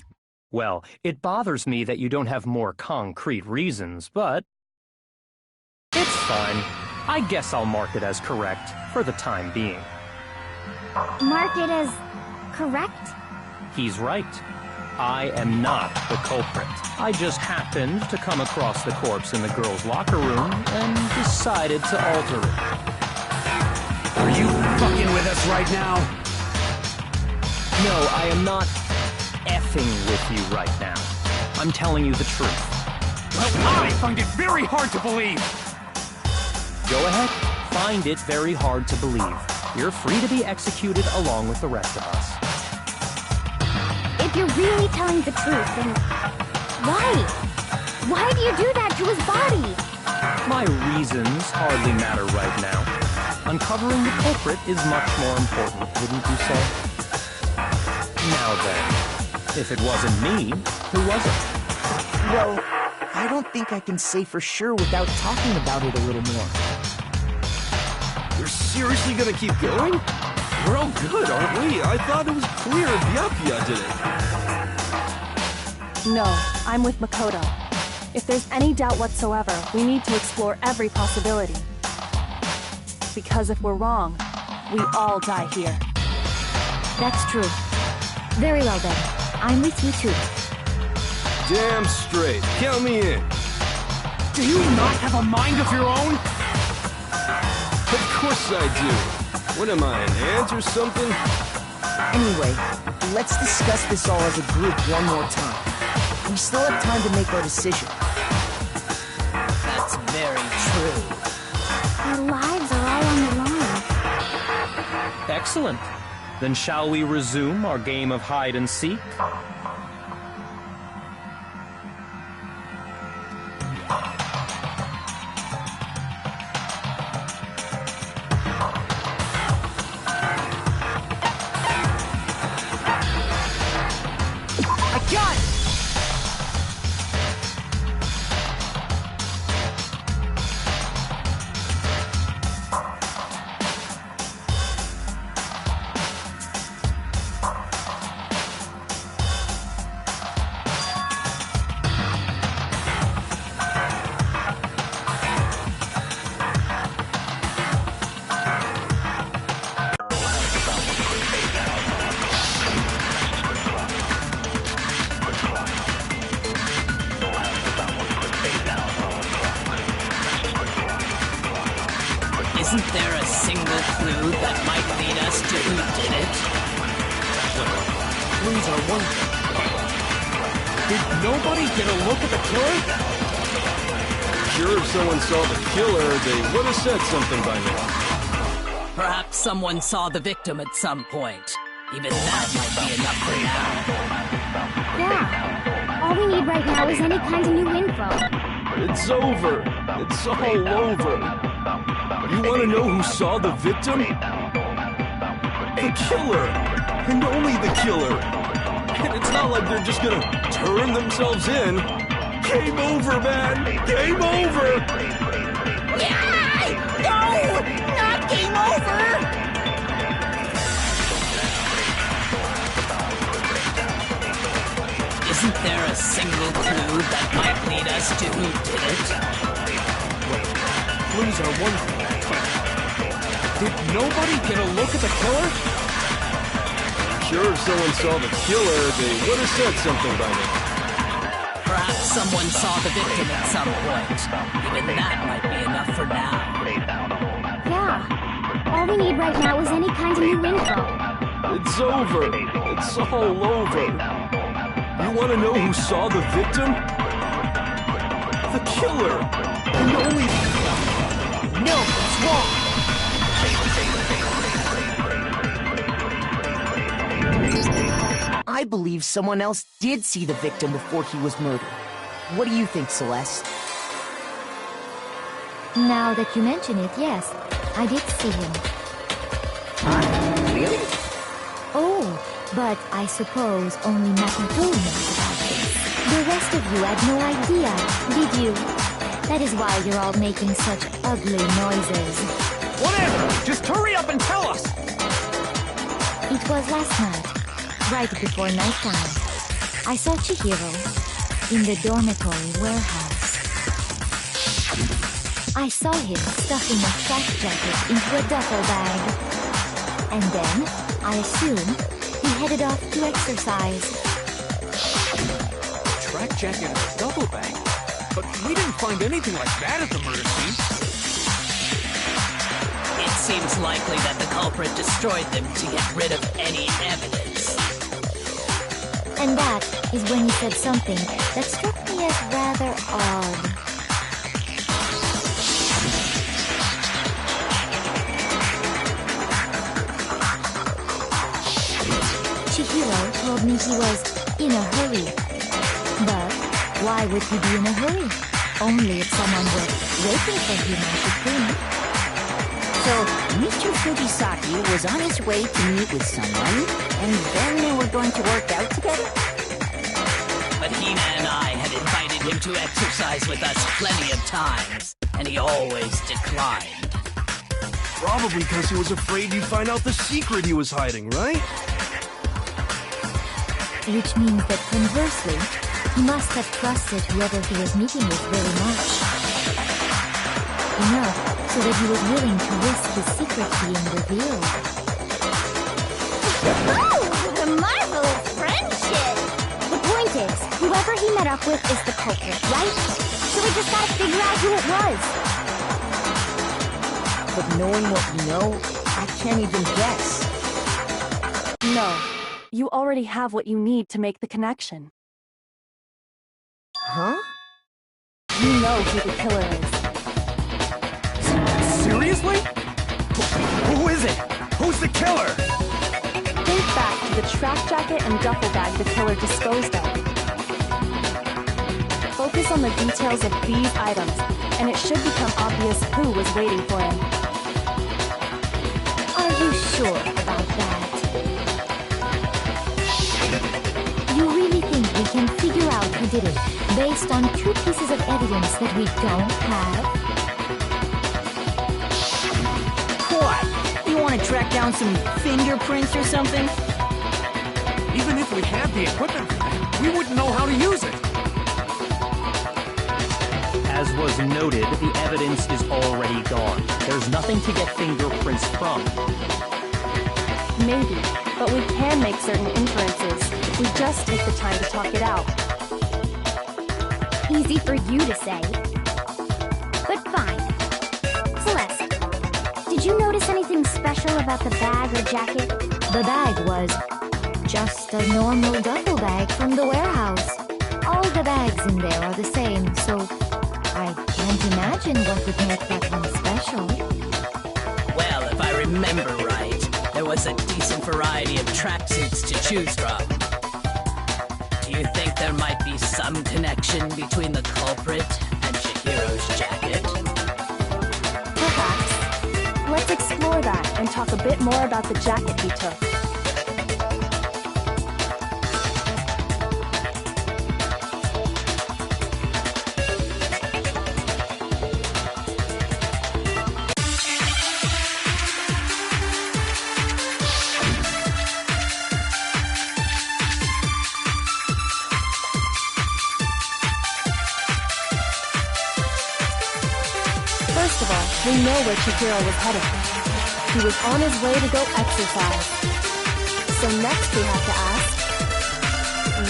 Well, it bothers me that you don't have more concrete reasons, but... it's fine. I guess I'll mark it as correct, for the time being. Mark it as correct? He's right. I am not the culprit. I just happened to come across the corpse in the girls' locker room and decided to alter it. Are you fucking with us right now? No, I am not effing with you right now. I'm telling you the truth. Well, I find it very hard to believe. Go ahead, find it very hard to believe. You're free to be executed along with the rest of us. If you're really telling the truth, then why? Why do you do that to his body? My reasons hardly matter right now. Uncovering the culprit is much more important, wouldn't you say? Now then, if it wasn't me, who was it? Well, I don't think I can say for sure without talking about it a little more. You're seriously gonna keep going? We're all good, aren't we? I thought it was clear Byakuya did it. No, I'm with Makoto. If there's any doubt whatsoever, we need to explore every possibility. Because if we're wrong, we all die here. That's true. Very well then. I'm with you too. Damn straight. Count me in. Do you not have a mind of your own? Of course I do. What am I, an ant or something? Anyway, let's discuss this all as a group one more time. We still have time to make our decision. That's very true. Our lives are all on the line. Excellent. Then shall we resume our game of hide and seek? Isn't there a single clue that might lead us to who did it? Clues are one thing. Did nobody get a look at the killer? Sure, if someone saw the killer, they would have said something by now. Perhaps someone saw the victim at some point. Even that might be enough for now. Yeah. All we need right now is any kind of new info. It's over. It's all over. You want to know who saw the victim? The killer! And only the killer! And it's not like they're just gonna turn themselves in. Game over, man! Game over! Yeah! No! Not game over! Isn't there a single clue that might lead us to who did it? Clues are one thing. Did nobody get a look at the killer? Sure, if someone saw the killer, they would have said something by now. Perhaps someone saw the victim at some point. Even that might be enough for now. Yeah. All we need right now is any kind of new info. It's over. It's all over. You want to know who saw the victim? The killer. And only... No, it's wrong. I believe someone else did see the victim before he was murdered. What do you think, Celeste? Now that you mention it, yes, I did see him. Really? Oh, but I suppose only Makoto knows about this. The rest of you had no idea, did you? That is why you're all making such ugly noises. Whatever! Just hurry up and tell us! It was last night, right before nighttime. I saw Chihiro in the dormitory warehouse. I saw him stuffing a track jacket into a duffel bag. And then, I assume, he headed off to exercise. Track jacket and a duffel bag? But we didn't find anything like that at the murder scene. It seems likely that the culprit destroyed them to get rid of any evidence. And that is when he said something that struck me as rather odd. Chihiro told me he was in a hurry. But why would he be in a hurry? Only if someone were waiting for him, I should think. So, Mr. Fujisaki was on his way to meet with someone, and then they were going to work out together? But Hina and I had invited him to exercise with us plenty of times, and he always declined. Probably because he was afraid you'd find out the secret he was hiding, right? Which means that conversely, he must have trusted whoever he was meeting with very much. Enough so that he was willing to risk his secret being revealed. Oh, the marvelous friendship! The point is, whoever he met up with is the culprit, right? So we just gotta figure out who it was. But knowing what we know, I can't even guess. No, you already have what you need to make the connection. Huh? You know who the killer is. Seriously? Who is it? Who's the killer? Think back to the track jacket and duffel bag the killer disposed of. Focus on the details of these items, and it should become obvious who was waiting for him. Are you sure about that? You really think we can figure out who did it based on 2 pieces of evidence that we don't have? What? You want to track down some fingerprints or something? Even if we had the equipment for that, we wouldn't know how to use it. As was noted, the evidence is already gone. There's nothing to get fingerprints from. Maybe, but we can make certain inferences if we just take the time to talk it out. Easy for you to say. But fine. Celeste, did you notice anything special about the bag or jacket? The bag was just a normal duffel bag from the warehouse. All the bags in there are the same, so I can't imagine what would make that one special. Well, if I remember right, there was a decent variety of tracksuits to choose from. Do you think there might be some connection between the culprit and Chihiro's jacket? Perhaps. Let's explore that and talk a bit more about the jacket he took. First of all, we know where Chihiro was headed. He was on his way to go exercise. So next we have to ask,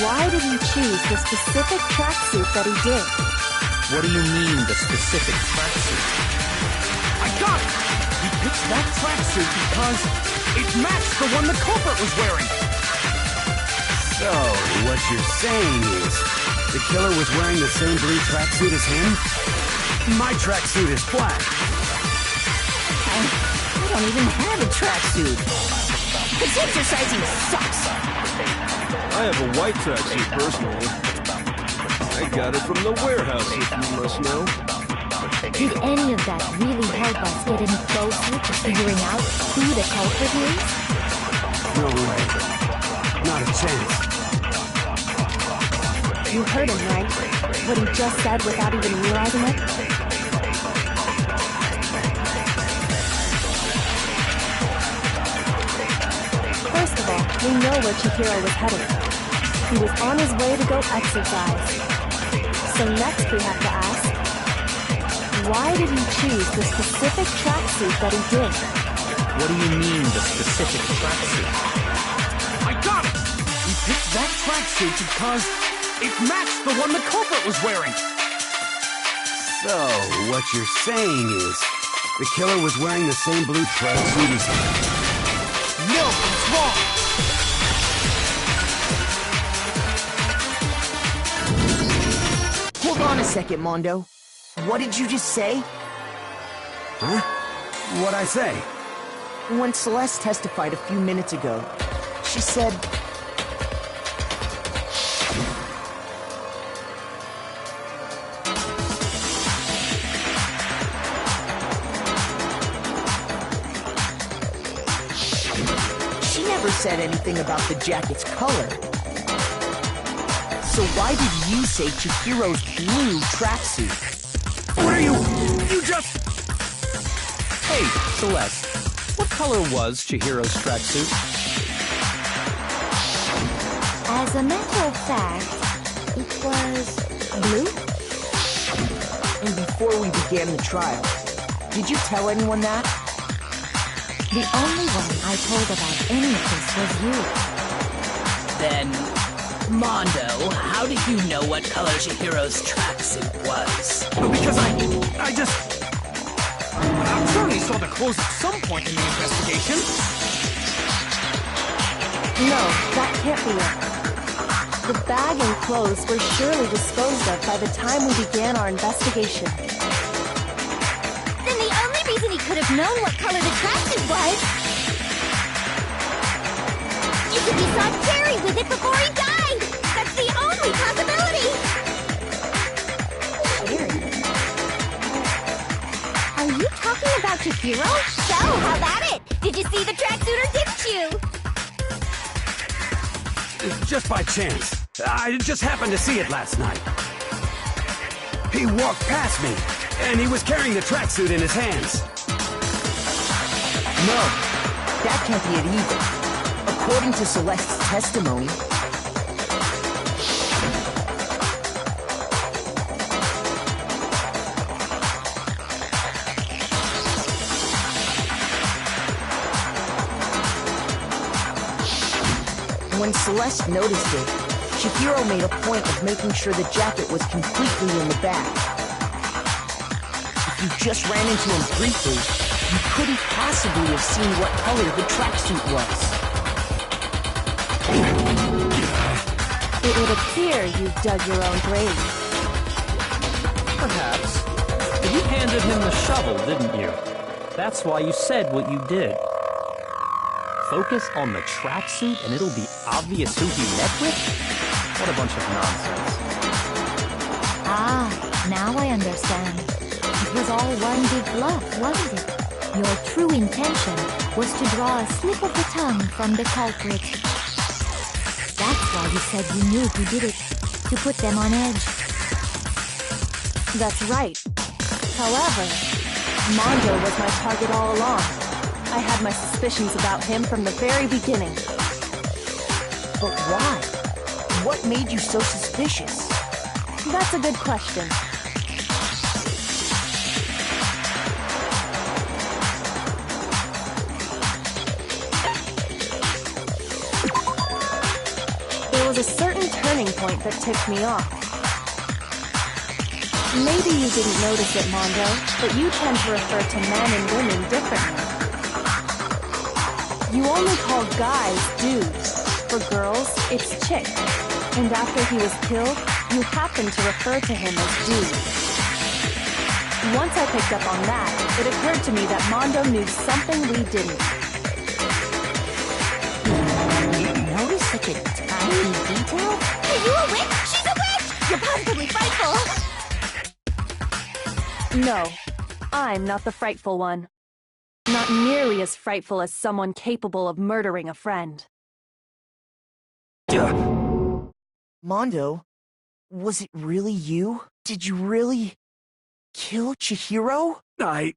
why did he choose the specific tracksuit that he did? What do you mean, the specific tracksuit? I got it! He picked that tracksuit because it matched the one the culprit was wearing. So, what you're saying is, the killer was wearing the same blue tracksuit as him? My tracksuit is black. I don't even have a tracksuit. This exercising sucks. I have a white tracksuit, personally. I got it from the warehouse, if you must know. Did any of that really help us get any closer to figuring out who the culprit is? No way. Not a chance. You heard him, right? What he just said without even realizing it? First of all, we know where Chihiro was headed. He was on his way to go exercise. So next we have to ask, why did he choose the specific tracksuit that he did? What do you mean, the specific tracksuit? I got it! He picked that tracksuit because it matched the one the culprit was wearing. So, what you're saying is, the killer was wearing the same blue tracksuit as him. No, it's wrong. Hold on a second, Mondo. What did you just say? Huh? What'd I say? When Celeste testified a few minutes ago, she said... She never said anything about the jacket's color. So why did you say Chihiro's blue tracksuit? What are you? You just... Hey, Celeste, what color was Chihiro's tracksuit? As a matter of fact, it was blue. And before we began the trial, did you tell anyone that? The only one I told about any of this was you. Then, Mondo, how did you know what color Chihiro's tracksuit was? Because I just... I'm sure he saw the clothes at some point in the investigation. No, that can't be it. The bag and clothes were surely disposed of by the time we began our investigation. Then the only reason he could have known what color the tracksuit was... is if he saw Jerry with it before he died! That's the only possibility! Jerry? Are you talking about Chihiro? So, how about it? Did you see the tracksuit or didn't you? Just by chance. I just happened to see it last night. He walked past me, and he was carrying the tracksuit in his hands. No, that can't be it either. According to Celeste's testimony... When Celeste noticed it, Chihiro made a point of making sure the jacket was completely in the bag. If you just ran into him briefly, you couldn't possibly have seen what color the tracksuit was. It would appear you've dug your own grave. Perhaps. But you handed him the shovel, didn't you? That's why you said what you did. Focus on the tracksuit and it'll be obvious who he met with? What a bunch of nonsense. Ah, now I understand. It was all one big bluff, wasn't it? Your true intention was to draw a slip of the tongue from the culprit. That's why you said you knew who did it, to put them on edge. That's right. However, Mondo was my target all along. I had my suspicions about him from the very beginning. But why? What made you so suspicious? That's a good question. There was a certain turning point that tipped me off. Maybe you didn't notice it, Mondo, but you tend to refer to men and women differently. You only call guys dudes. For girls, it's chick. And after he was killed, you happened to refer to him as dude. Once I picked up on that, it occurred to me that Mondo knew something we didn't. You notice such a tiny detail? Are you a witch? She's a witch! You're positively frightful! No, I'm not the frightful one. Not nearly as frightful as someone capable of murdering a friend. Mondo, was it really you? Did you really kill Chihiro? I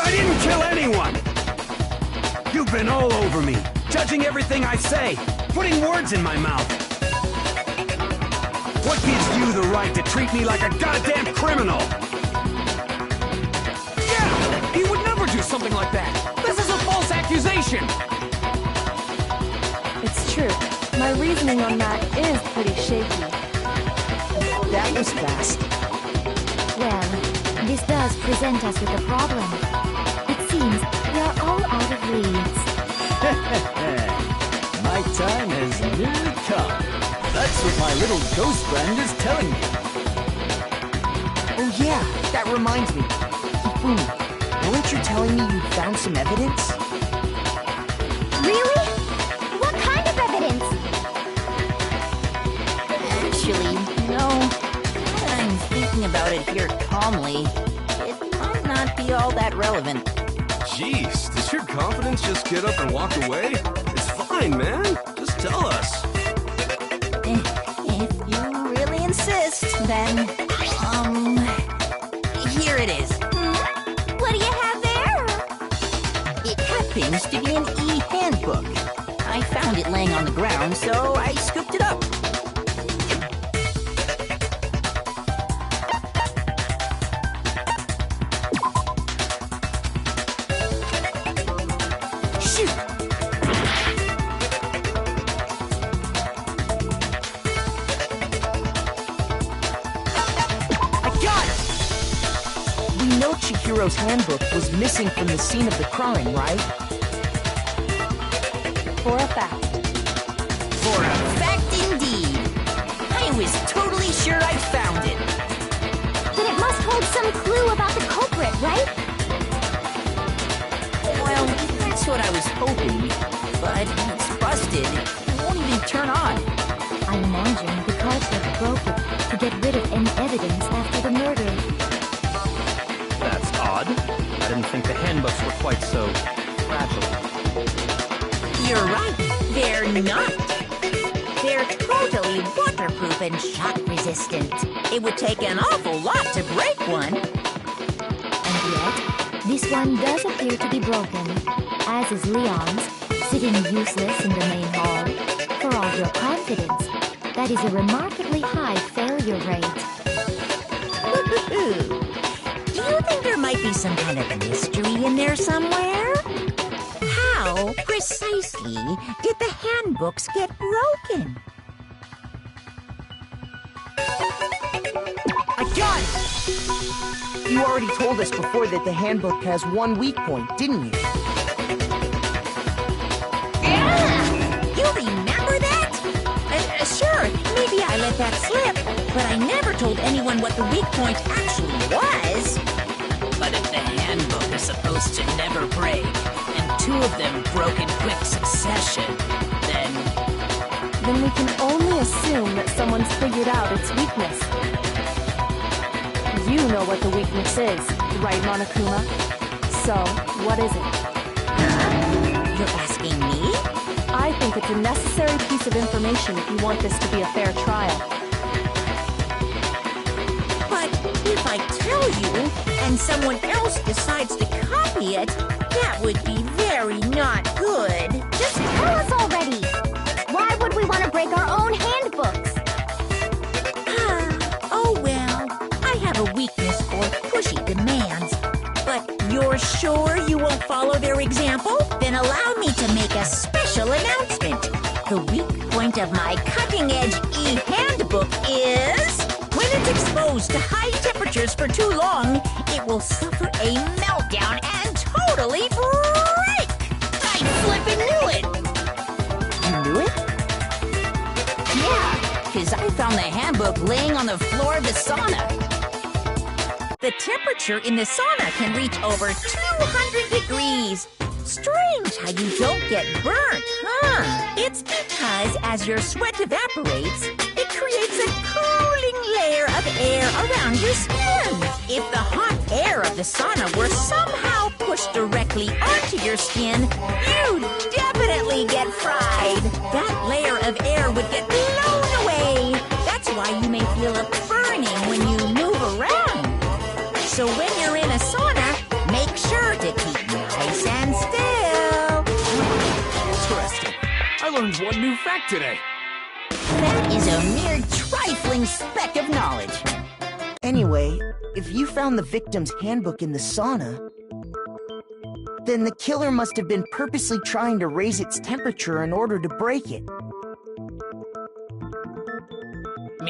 didn't kill anyone! You've been all over me, judging everything I say, putting words in my mouth. What gives you the right to treat me like a goddamn criminal? Yeah! He would never do something like that! This is a false accusation! It's true. My reasoning on that is pretty shaky. That was fast. Well, this does present us with a problem. It seems we are all out of leads. My time has nearly come. That's what my little ghost friend is telling me. Oh yeah, that reminds me. Hifumi, weren't you telling me you found some evidence? Really? What kind of evidence? Actually, no. I'm thinking about it here calmly. It might not be all that relevant. Jeez, does your confidence just get up and walk away? It's fine, man. Just tell us. If you really insist, then, here it is. What do you have there? It happens to be an e-handbook. I found it laying on the ground, so I scooped it up. Shoot! We know Chihiro's handbook was missing from the scene of the crime, right? For a fact. was totally sure I found it. Then it must hold some clue about the culprit, right? Well, that's what I was hoping. But it's busted. It won't even turn on. I imagine the culprit broke it to get rid of any evidence after the murder. That's odd. I didn't think the handbooks were quite so fragile. You're right. They're not. They're totally waterproof and shock resistant. It would take an awful lot to break one. And yet, this one does appear to be broken, as is Leon's, sitting useless in the main hall. For all your confidence, that is a remarkably high failure rate. Do you think there might be some kind of mystery in there somewhere? How precisely did the handbooks get broken? I got it! You already told us before that the handbook has one weak point, didn't you? You remember that? Sure, maybe I let that slip, but I never told anyone what the weak point actually was. But if the handbook is supposed to never break, and two of them broke in quick succession, then Then we can only assume that someone's figured out its weakness. You know what the weakness is, right, Monokuma? So, what is it? You're asking me? I think it's a necessary piece of information if you want this to be a fair trial. But if I tell you, and someone else decides to copy it, that would be very not good. Just tell us already! Why would we want to break our own handbooks? Oh well, I have a weakness for pushy demands. But you're sure you won't follow their example? Then allow me to make a special announcement. The weak point of my cutting-edge e-handbook is... when it's exposed to high temperatures for too long, it will suffer a meltdown and totally break! I flippin' knew it! You knew it? Yeah, because I found the handbook laying on the floor of the sauna. The temperature in the sauna can reach over 200 degrees. Strange how you don't get burnt, huh? It's because as your sweat evaporates, it creates a cooling layer of air around your skin. If the hot air of the sauna were somehow pushed directly onto your skin, you'd definitely get fried. That layer of air would get blown away. That's why you may feel a burning when you move around. So when you're in a sauna, make sure to keep nice and still. Interesting. I learned one new fact today. That is a mere trifling speck of knowledge. Anyway, if you found the victim's handbook in the sauna, then the killer must have been purposely trying to raise its temperature in order to break it.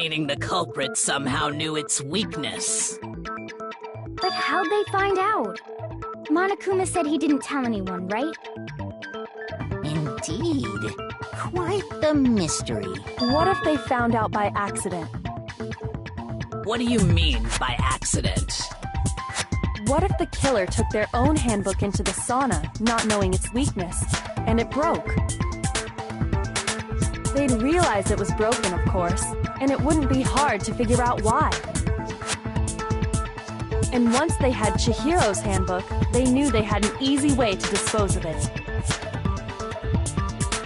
meaning the culprit somehow knew its weakness. But how'd they find out? Monokuma said he didn't tell anyone, right? Indeed. Quite the mystery. What if they found out by accident? What do you mean by accident? What if the killer took their own handbook into the sauna, not knowing its weakness, and it broke? They'd realize it was broken, of course, and it wouldn't be hard to figure out why. And once they had Chihiro's handbook, they knew they had an easy way to dispose of it.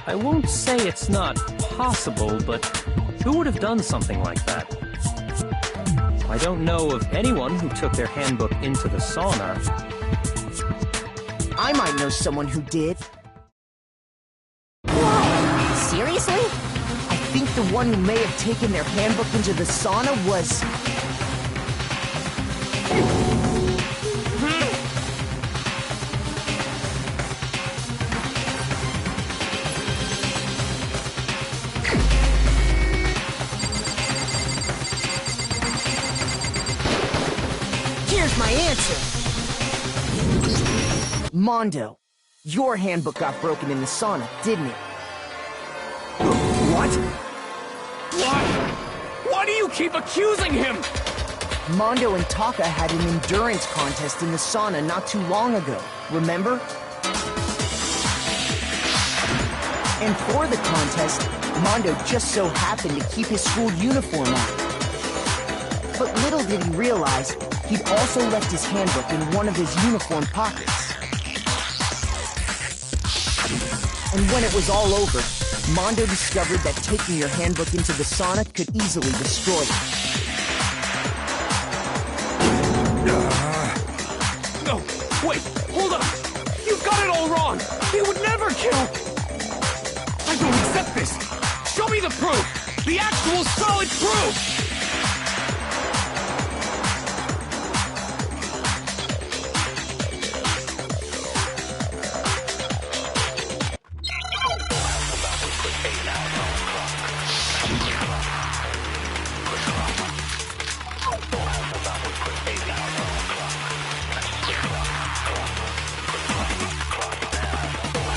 I won't say it's not possible, but who would have done something like that? I don't know of anyone who took their handbook into the sauna. I might know someone who did. Seriously? I think the one who may have taken their handbook into the sauna was... Here's my answer! Mondo, your handbook got broken in the sauna, didn't it? What? Why? Why keep accusing him! Mondo and Taka had an endurance contest in the sauna not too long ago, remember? And for the contest, Mondo just so happened to keep his school uniform on. But little did he realize, he'd also left his handbook in one of his uniform pockets. And when it was all over, Mondo discovered that taking your handbook into the sauna could easily destroy it. No, wait, hold up! You've got it all wrong! He would never kill! I don't accept this! Show me the proof! The actual solid proof!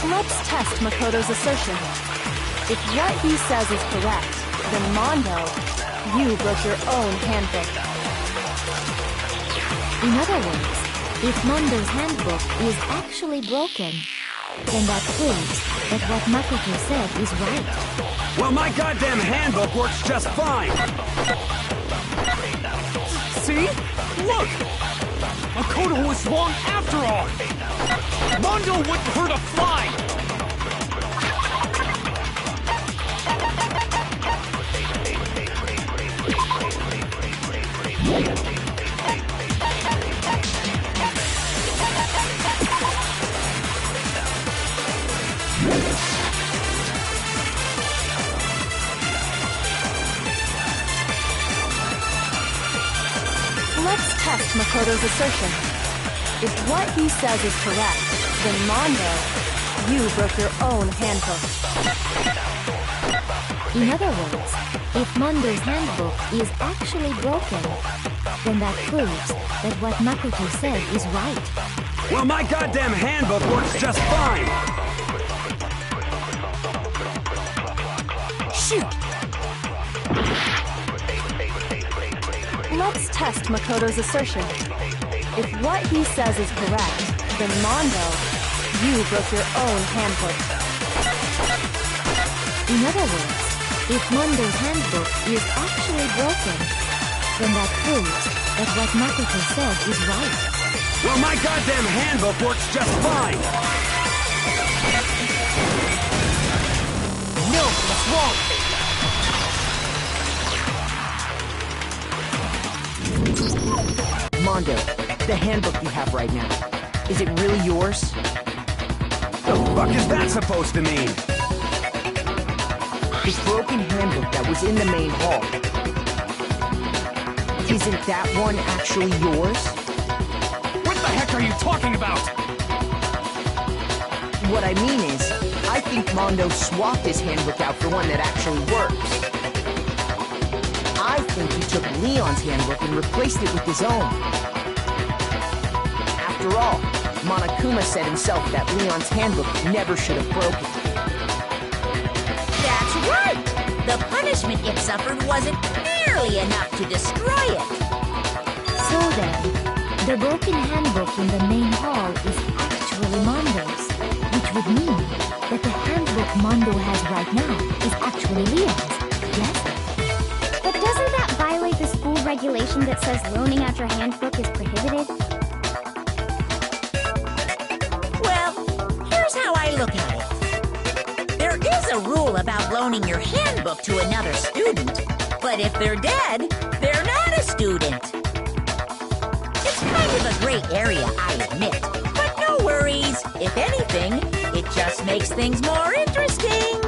Let's test Makoto's assertion. If what he says is correct, then Mondo, you broke your own handbook. In other words, if Mondo's handbook is actually broken, then that proves that what Makoto said is right. Well, my goddamn handbook works just fine! See? Look! Makoto was wrong after all! Mondo wouldn't hurt a fly! Let's test Makoto's assertion. If what he says is correct, then Mondo, you broke your own handbook. In other words, if Mondo's handbook is actually broken, then that proves that what Makoto said is right. Well, my goddamn handbook works just fine! Shoot! Let's test Makoto's assertion. If what he says is correct, then Mondo, you broke your own handbook. In other words, if Mondo's handbook is actually broken, then that proves that what Makoto said is right. Well, my goddamn handbook works just fine! No, that's wrong! Mondo, the handbook you have right now, is it really yours? The fuck is that supposed to mean? The broken handbook that was in the main hall. Isn't that one actually yours? What the heck are you talking about? What I mean is, I think Mondo swapped his handbook out for one that actually works. I think he took Leon's handbook and replaced it with his own. After all, Monokuma said himself that Leon's handbook never should have broken. That's right! The punishment it suffered wasn't nearly enough to destroy it. So then, the broken handbook in the main hall is actually Mondo's, which would mean that the handbook Mondo has right now is actually Leon's, yes? But doesn't that violate the school regulation that says loaning out your handbook is prohibited? Well, here's how I look at it. There is a rule about loaning your handbook to another student, but if they're dead, they're not a student. It's kind of a gray area, I admit, but no worries. If anything, it just makes things more interesting.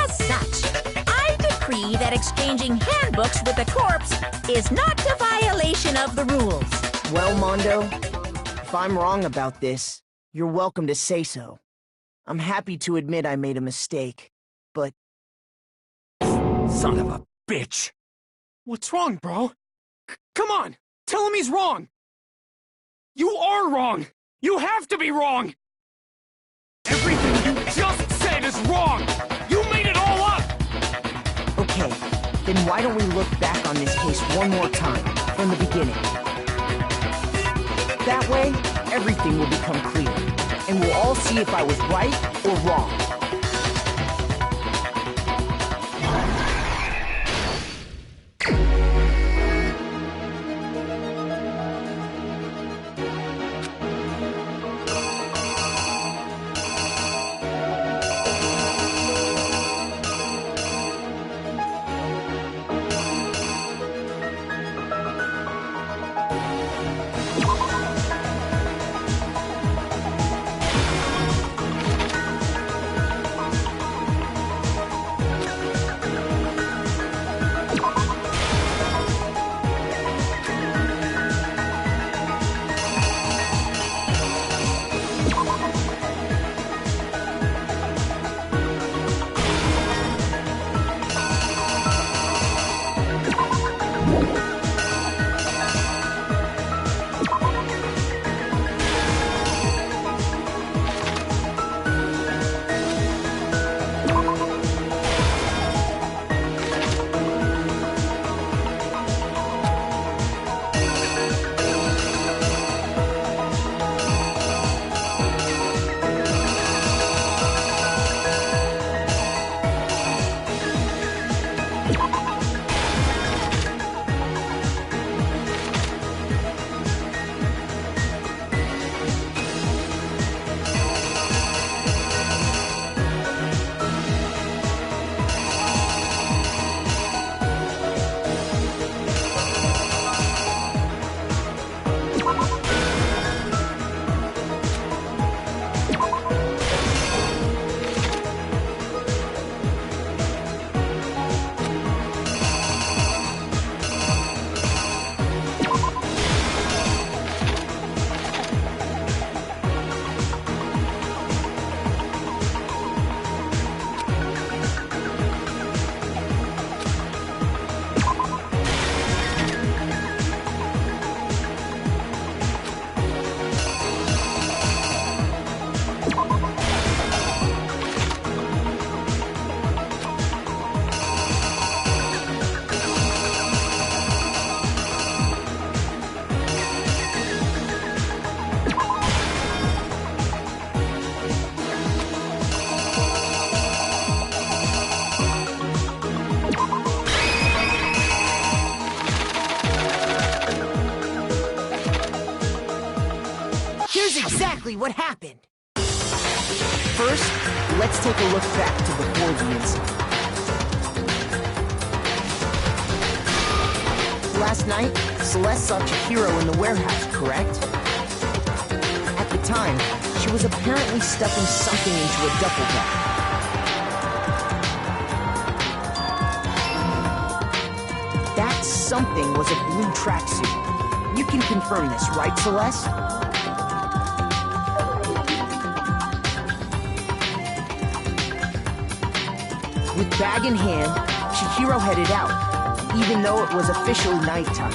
As such, I decree that exchanging handbooks with a corpse is not a violation of the rules. Well, Mondo, if I'm wrong about this, you're welcome to say so. I'm happy to admit I made a mistake, but... Son of a bitch! What's wrong, bro? Come on! Tell him he's wrong! You are wrong! You have to be wrong! Everything you just said is wrong! You made it all up! Okay, Then why don't we look back on this case one more time, from the beginning? That way, everything will become clear, and we'll all see if I was right or wrong. What happened. First, let's take a look back to before the incident. Last night, Celeste saw Chihiro in the warehouse, correct? At the time, she was apparently stuffing something into a duffel bag. That something was a blue tracksuit. You can confirm this, right, Celeste? With bag in hand, Chihiro headed out, even though it was officially nighttime.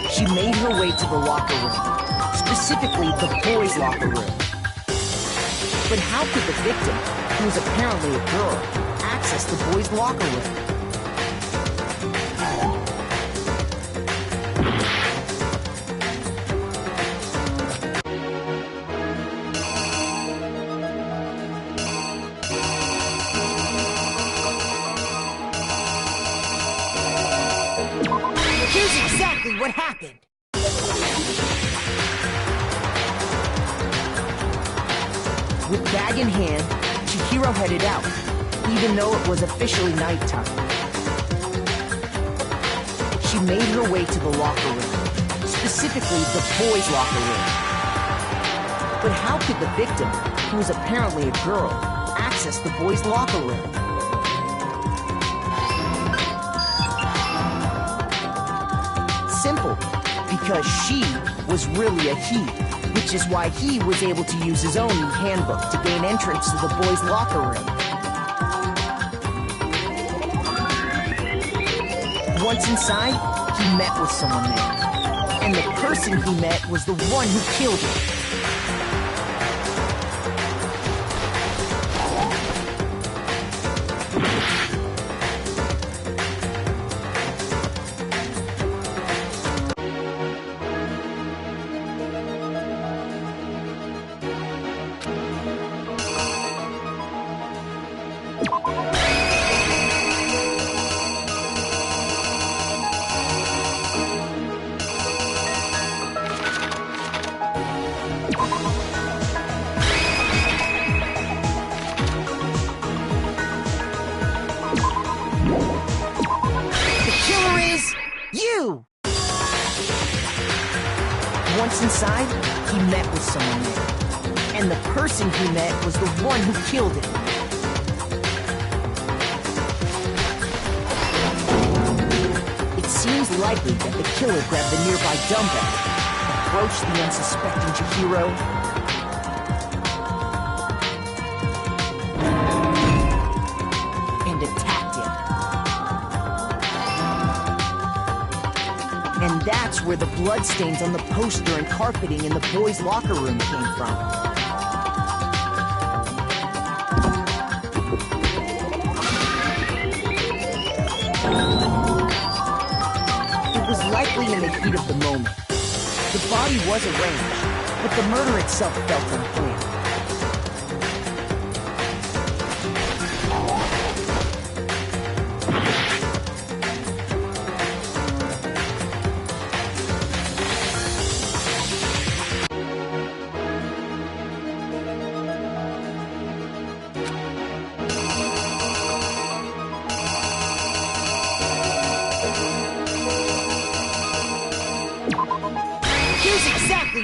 She made her way to the locker room, specifically the boys' locker room. But how could the victim, who was apparently a girl, access the boys' locker room? What happened? With bag in hand, Chihiro headed out, even though it was officially nighttime. She made her way to the locker room, specifically the boys' locker room. But how could the victim, who was apparently a girl, access the boys' locker room? Simple, because she was really a he, which is why he was able to use his own handbook to gain entrance to the boys' locker room. Once inside, he met with someone there, and the person he met was the one who killed him. too! Once inside, he met with someone there. And the person he met was the one who killed him. It seems likely that the killer grabbed the nearby dumbbell, approached the unsuspecting Chihiro, and attacked him. And that's where the bloodstains on the poster and carpeting in the boys' locker room came from. It was likely in the heat of the moment. The body was arranged, but the murder itself felt unplanned.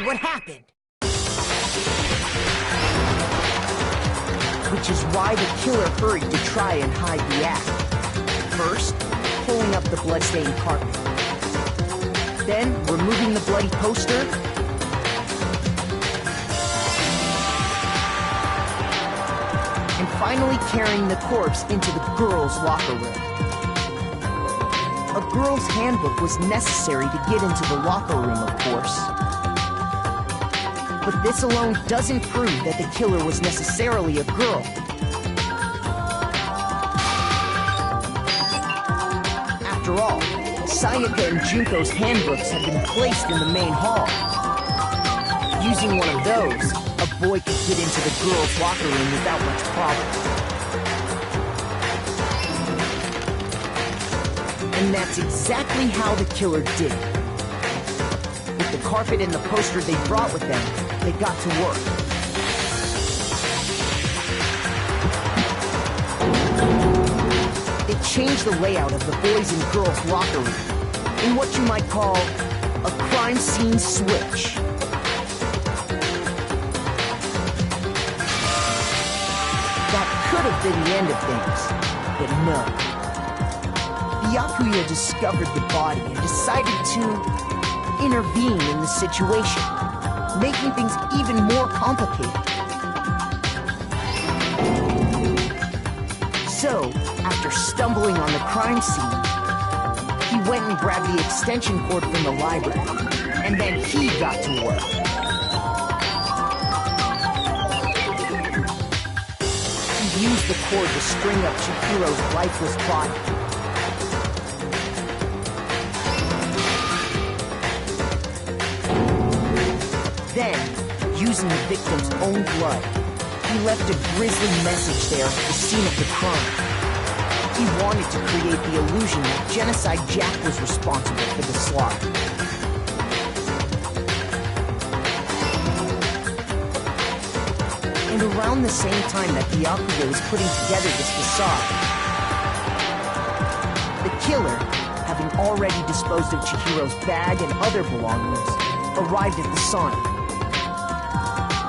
What happened? Which is why the killer hurried to try and hide the act. First, pulling up the bloodstained carpet. Then, removing the bloody poster. And finally carrying the corpse into the girls' locker room. A girl's handbook was necessary to get into the locker room, of course. But this alone doesn't prove that the killer was necessarily a girl. After all, Sayaka and Junko's handbooks had been placed in the main hall. Using one of those, a boy could get into the girls' locker room without much problem. And that's exactly how the killer did it. With the carpet and the poster they brought with them, they got to work. They changed the layout of the boys' and girls' locker room in what you might call a crime scene switch. That could have been the end of things, but no. The Yakuya discovered the body and decided to intervene in the situation, making things even more complicated. So, after stumbling on the crime scene, he went and grabbed the extension cord from the library, and then he got to work. He used the cord to string up Chihiro's lifeless body. Then, using the victim's own blood, he left a grisly message there at the scene of the crime. He wanted to create the illusion that Genocide Jack was responsible for the slaughter. And around the same time that the Yakuza was putting together this facade, the killer, having already disposed of Chihiro's bag and other belongings, arrived at the sauna.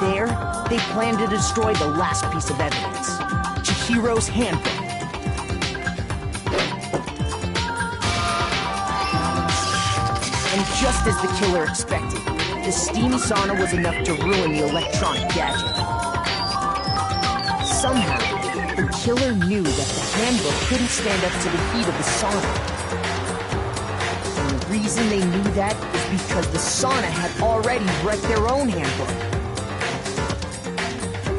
There, they planned to destroy the last piece of evidence, Chihiro's handbook. And just as the killer expected, the steamy sauna was enough to ruin the electronic gadget. Somehow, the killer knew that the handbook couldn't stand up to the heat of the sauna. And the reason they knew that is because the sauna had already wrecked their own handbook.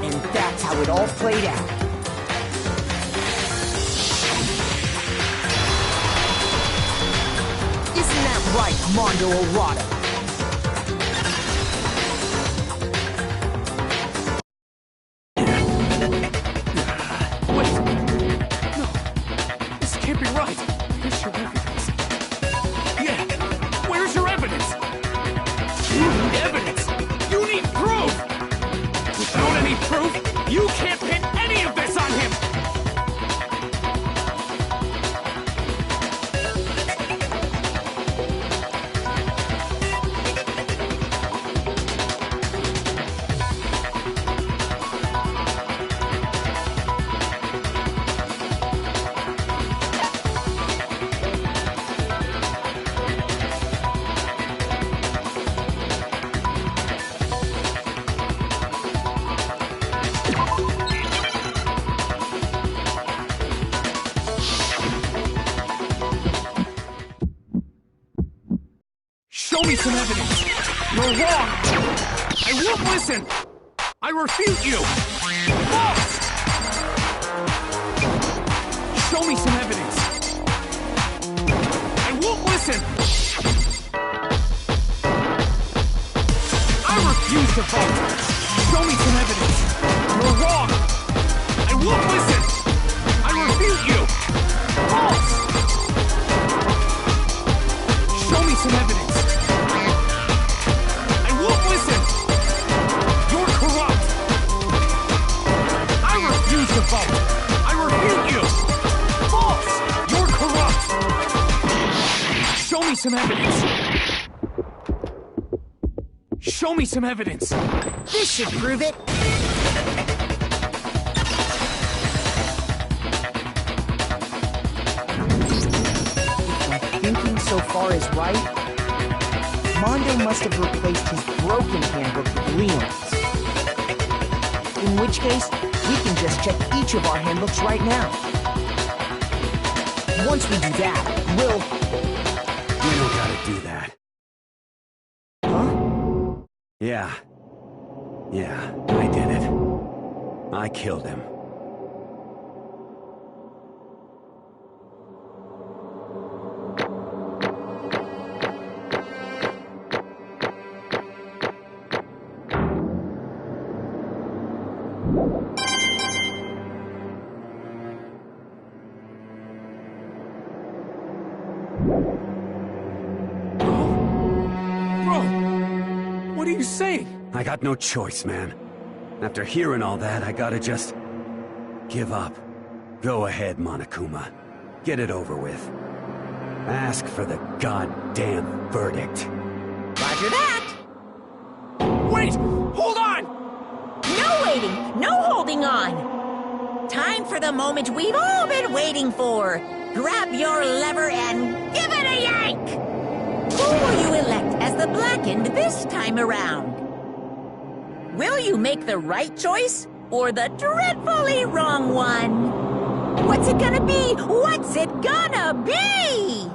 And that's how it all played out. Isn't that right, Mondo Orada? Wait! No! This can't be right! Where's your evidence? Yeah! Where's your evidence? You need evidence! You need proof! Without any proof, you can't pin any of this on him! Show me some evidence. You're wrong. I won't listen. I refute you. False. Show me some evidence. I won't listen. I refuse to vote. Show me some evidence. You're wrong. I won't listen. I refute you. False. Show me some evidence. I won't listen. You're corrupt. I refuse to vote. I refute you. False. You're corrupt. Show me some evidence. Show me some evidence. This should prove it. Thinking so far is right, Mondo must have replaced his broken handbook with Leon's. In which case, we can just check each of our handbooks right now. Once we do that, we'll... We don't gotta do that. Huh? Yeah, I did it. I killed him. Bro, what are you saying? I got no choice, man. After hearing all that, I gotta just... give up. Go ahead, Monokuma. Get it over with. Ask for the goddamn verdict. Roger that. Wait! Hold on! No waiting, no holding on. Time for the moment we've all been waiting for. Grab your lever and give it a yank! Who will you elect as the Blackened this time around? Will you make the right choice or the dreadfully wrong one? What's it gonna be? What's it gonna be?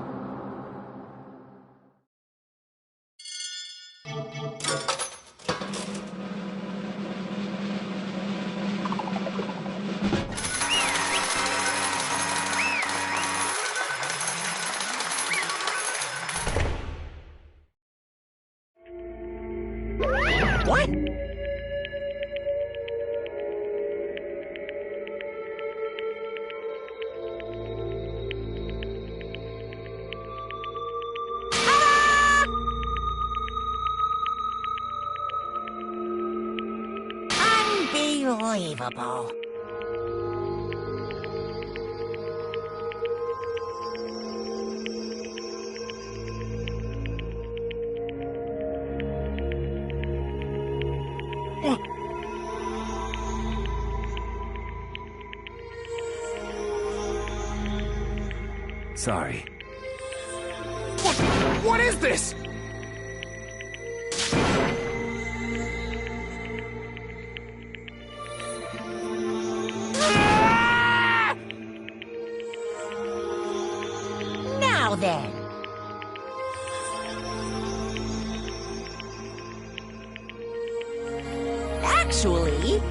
What? Unbelievable. Sorry. What is this? Now then. Actually...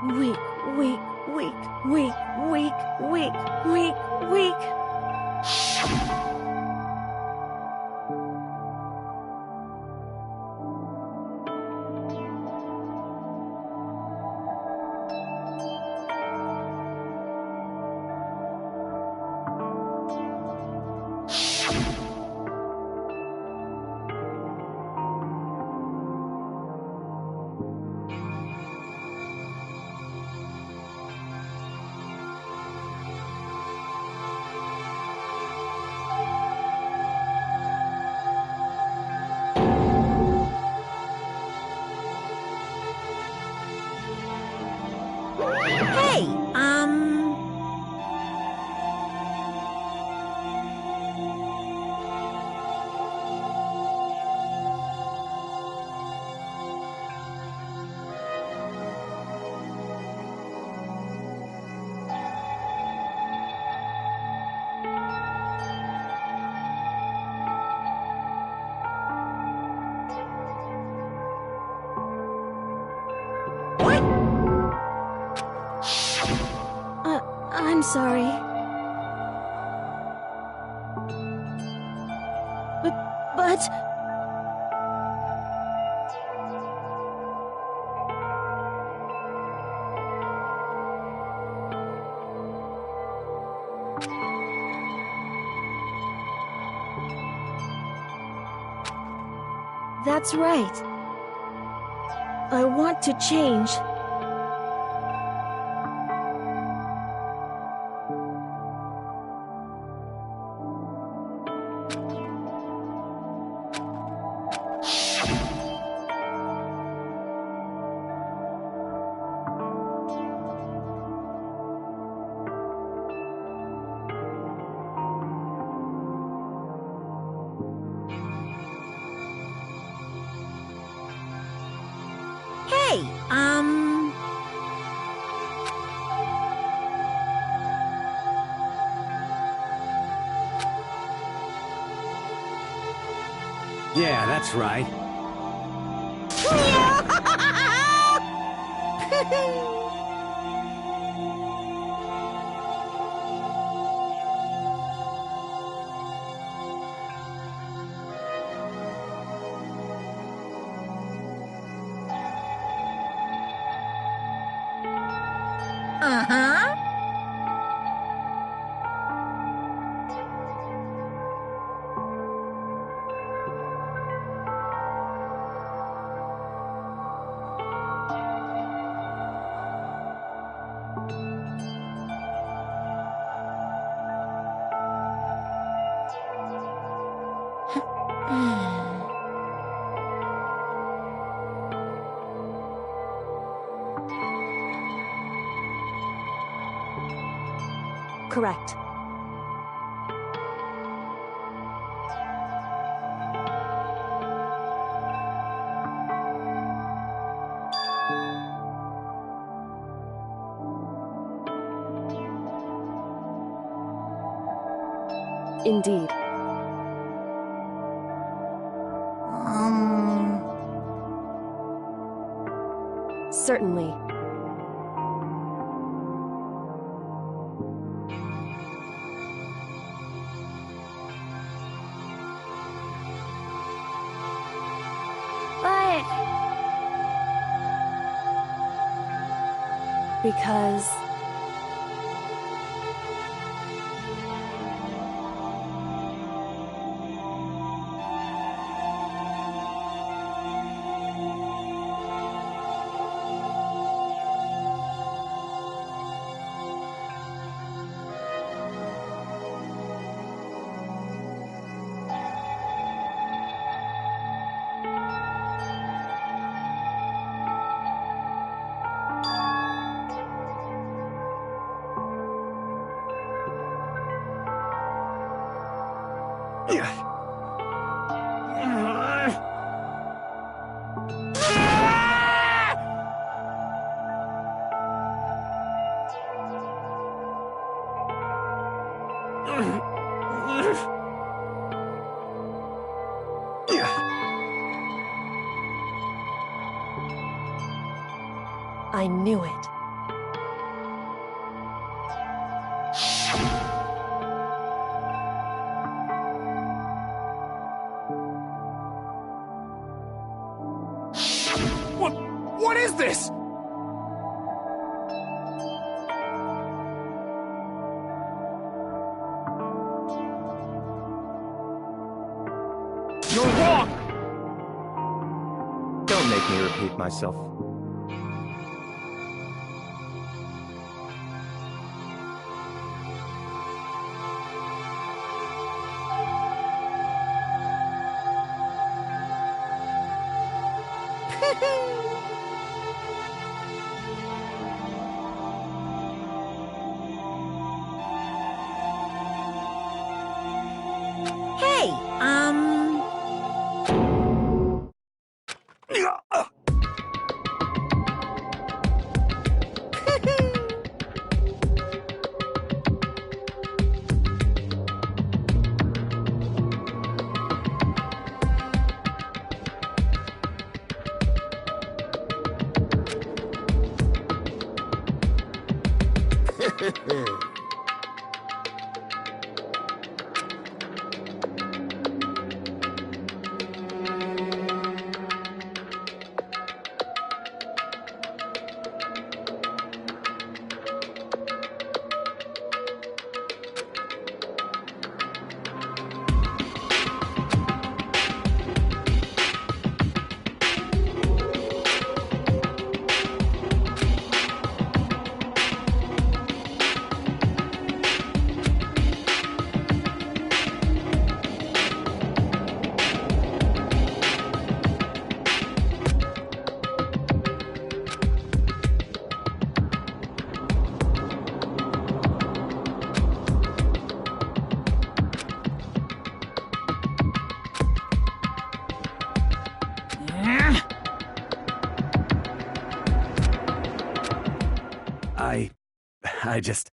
Weak, weak, weak, weak, weak, weak, weak, weak. Hey, I'm sorry. But... That's right. I want to change. hey, Yeah, that's right. Uh-huh. Correct. Indeed. Certainly. But... Because... I knew it. What is this? You're wrong! Don't make me repeat myself. Hey, I just...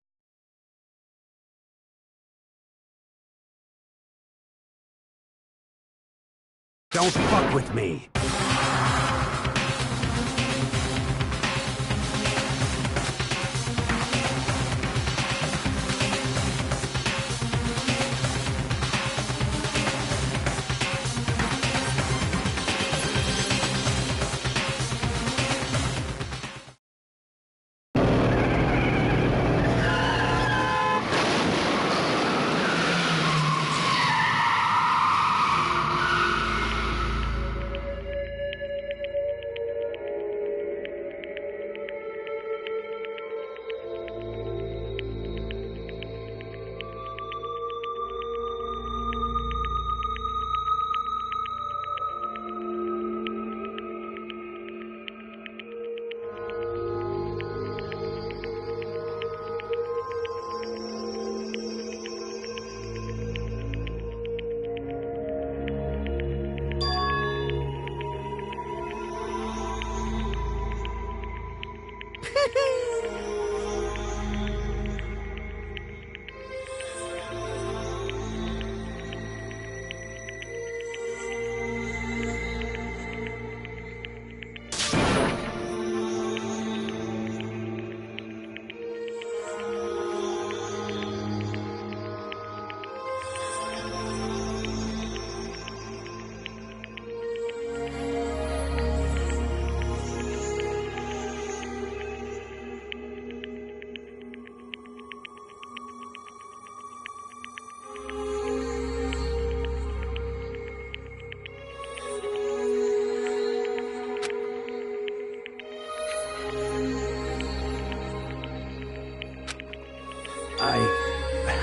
Don't fuck with me!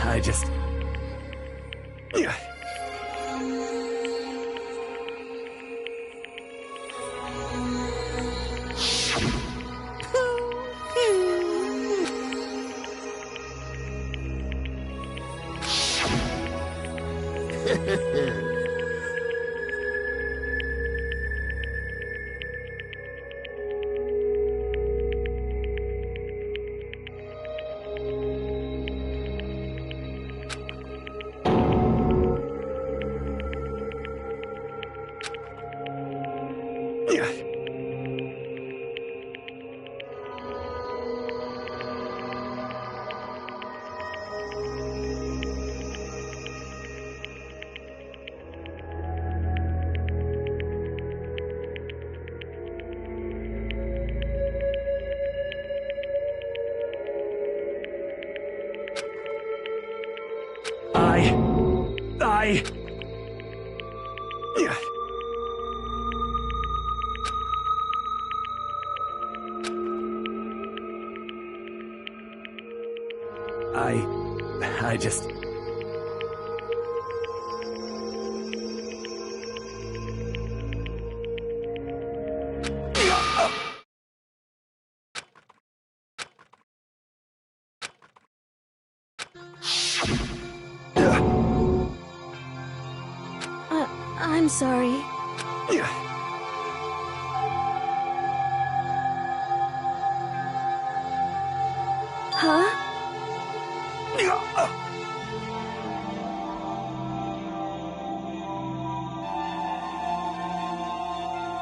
I just... I just... I'm sorry. Huh?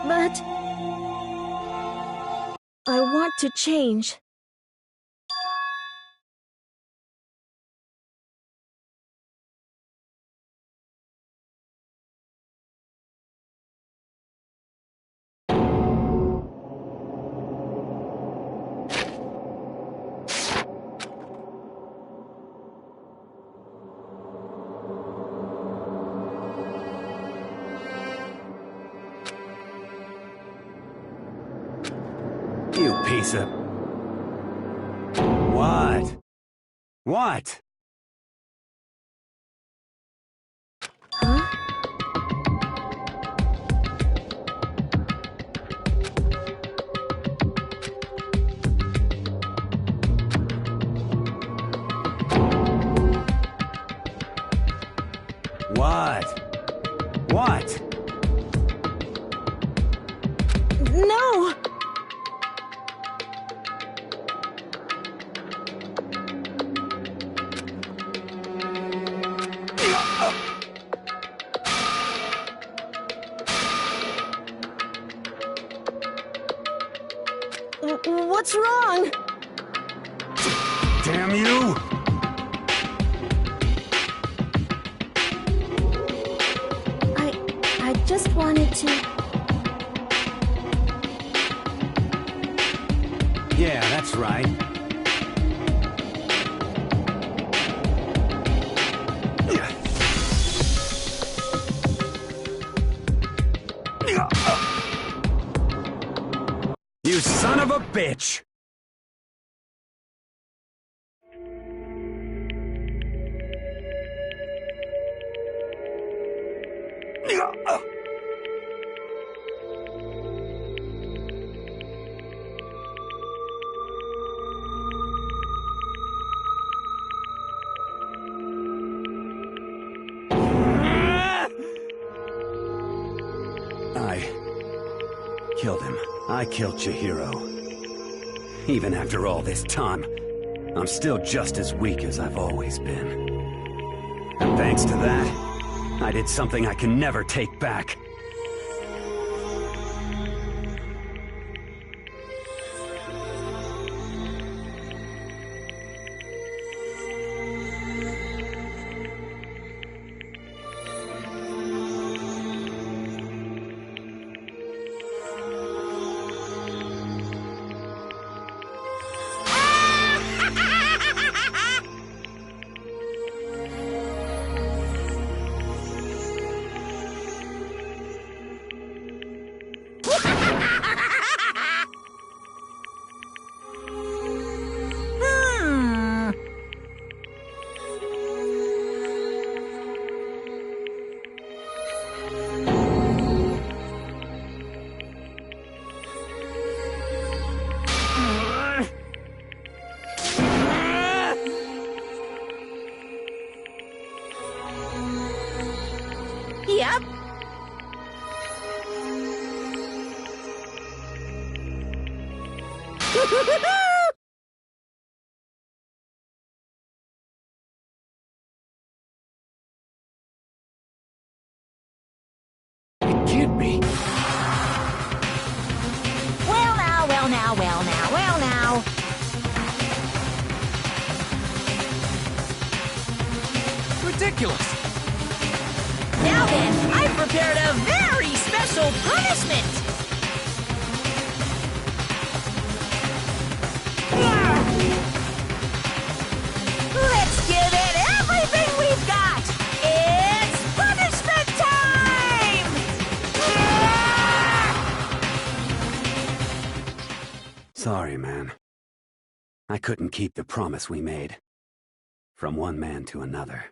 But... I want to change. You piece of... What? What? Huh? What? What? No! What's wrong? Damn you! I just wanted to... Yeah, that's right. You son of a bitch! I killed him. I killed Chihiro. Even after all this time, I'm still just as weak as I've always been. And thanks to that, I did something I can never take back. Yep. It can't be. Well now, well now, well now, well now. Ridiculous. Now then, I've prepared a very special punishment. Let's give it everything we've got. It's punishment time! Sorry, man. I couldn't keep the promise we made. From one man to another.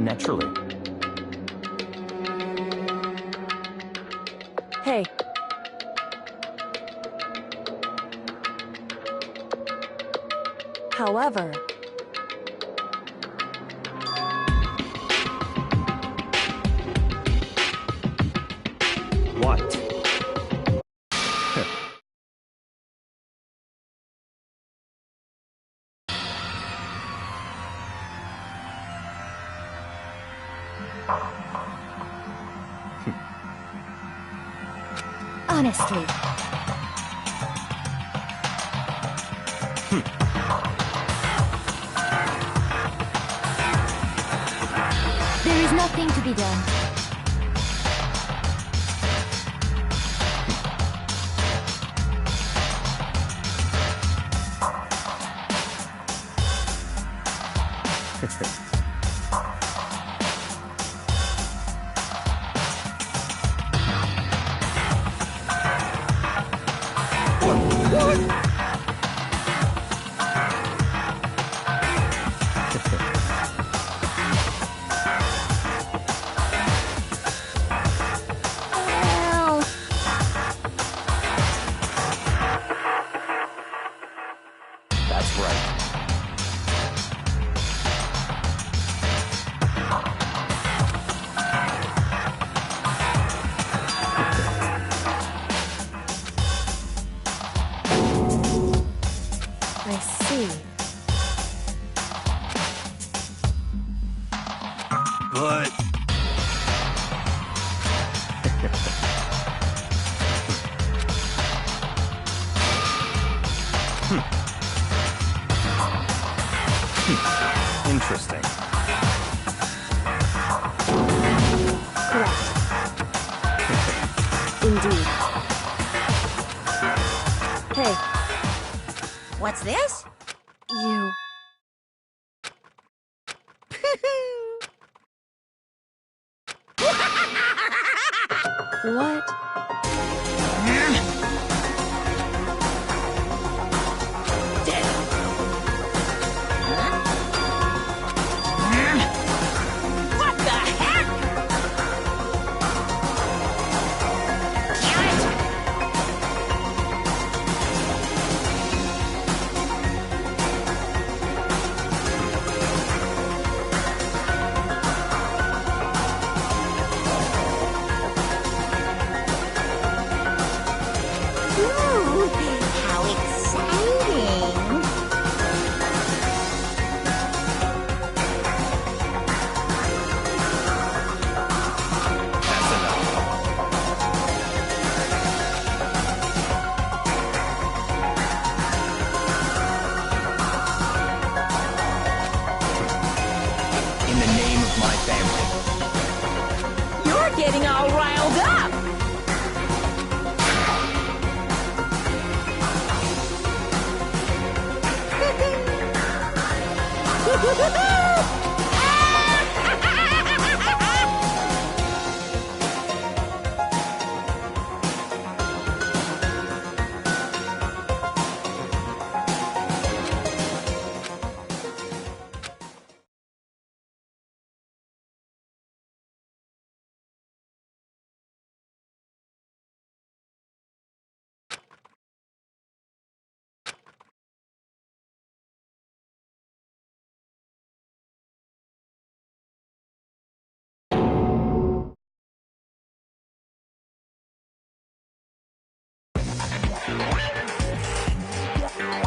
Naturally. Hey. However... What? Honestly. There is nothing to be done. That's right. I see. But... Interesting. What's this? You. What? What the heck? Damn it! Ooh, how exciting! That's enough. In the name of my family. You're getting all riled up!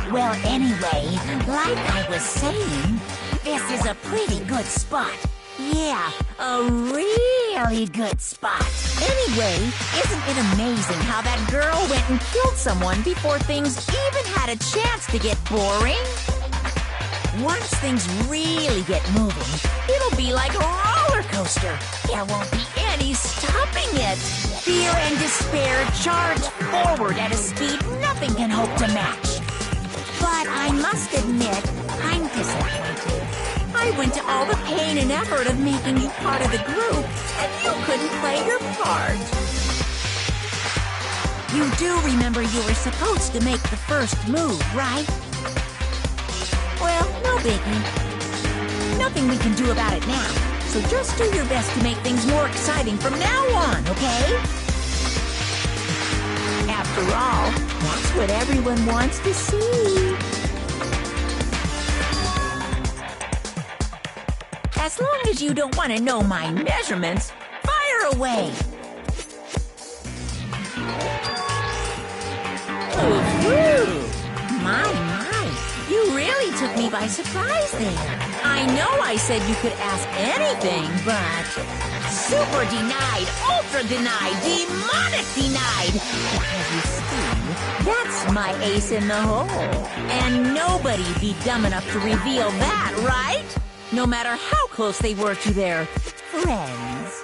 Well, anyway, like I was saying, this is a pretty good spot. Yeah, a really good spot. Anyway, isn't it amazing how that girl went and killed someone before things even had a chance to get boring? Once things really get moving, it'll be like a roller coaster. There won't be any stopping it. Fear and despair charge forward at a speed nothing can hope to match. But I must admit, I'm disappointed. I went to all the pain and effort of making you part of the group, and you couldn't play your part. You do remember you were supposed to make the first move, right? Well, no biggie. Nothing we can do about it now, so just do your best to make things more exciting from now on, okay? After all, that's what everyone wants to see. As long as you don't want to know my measurements, fire away! Ooh, my, you really took me by surprise there. I know I said you could ask anything, but super denied, ultra denied, demonic denied. Because you see, that's my ace in the hole. And nobody'd be dumb enough to reveal that, right? No matter how close they were to their friends.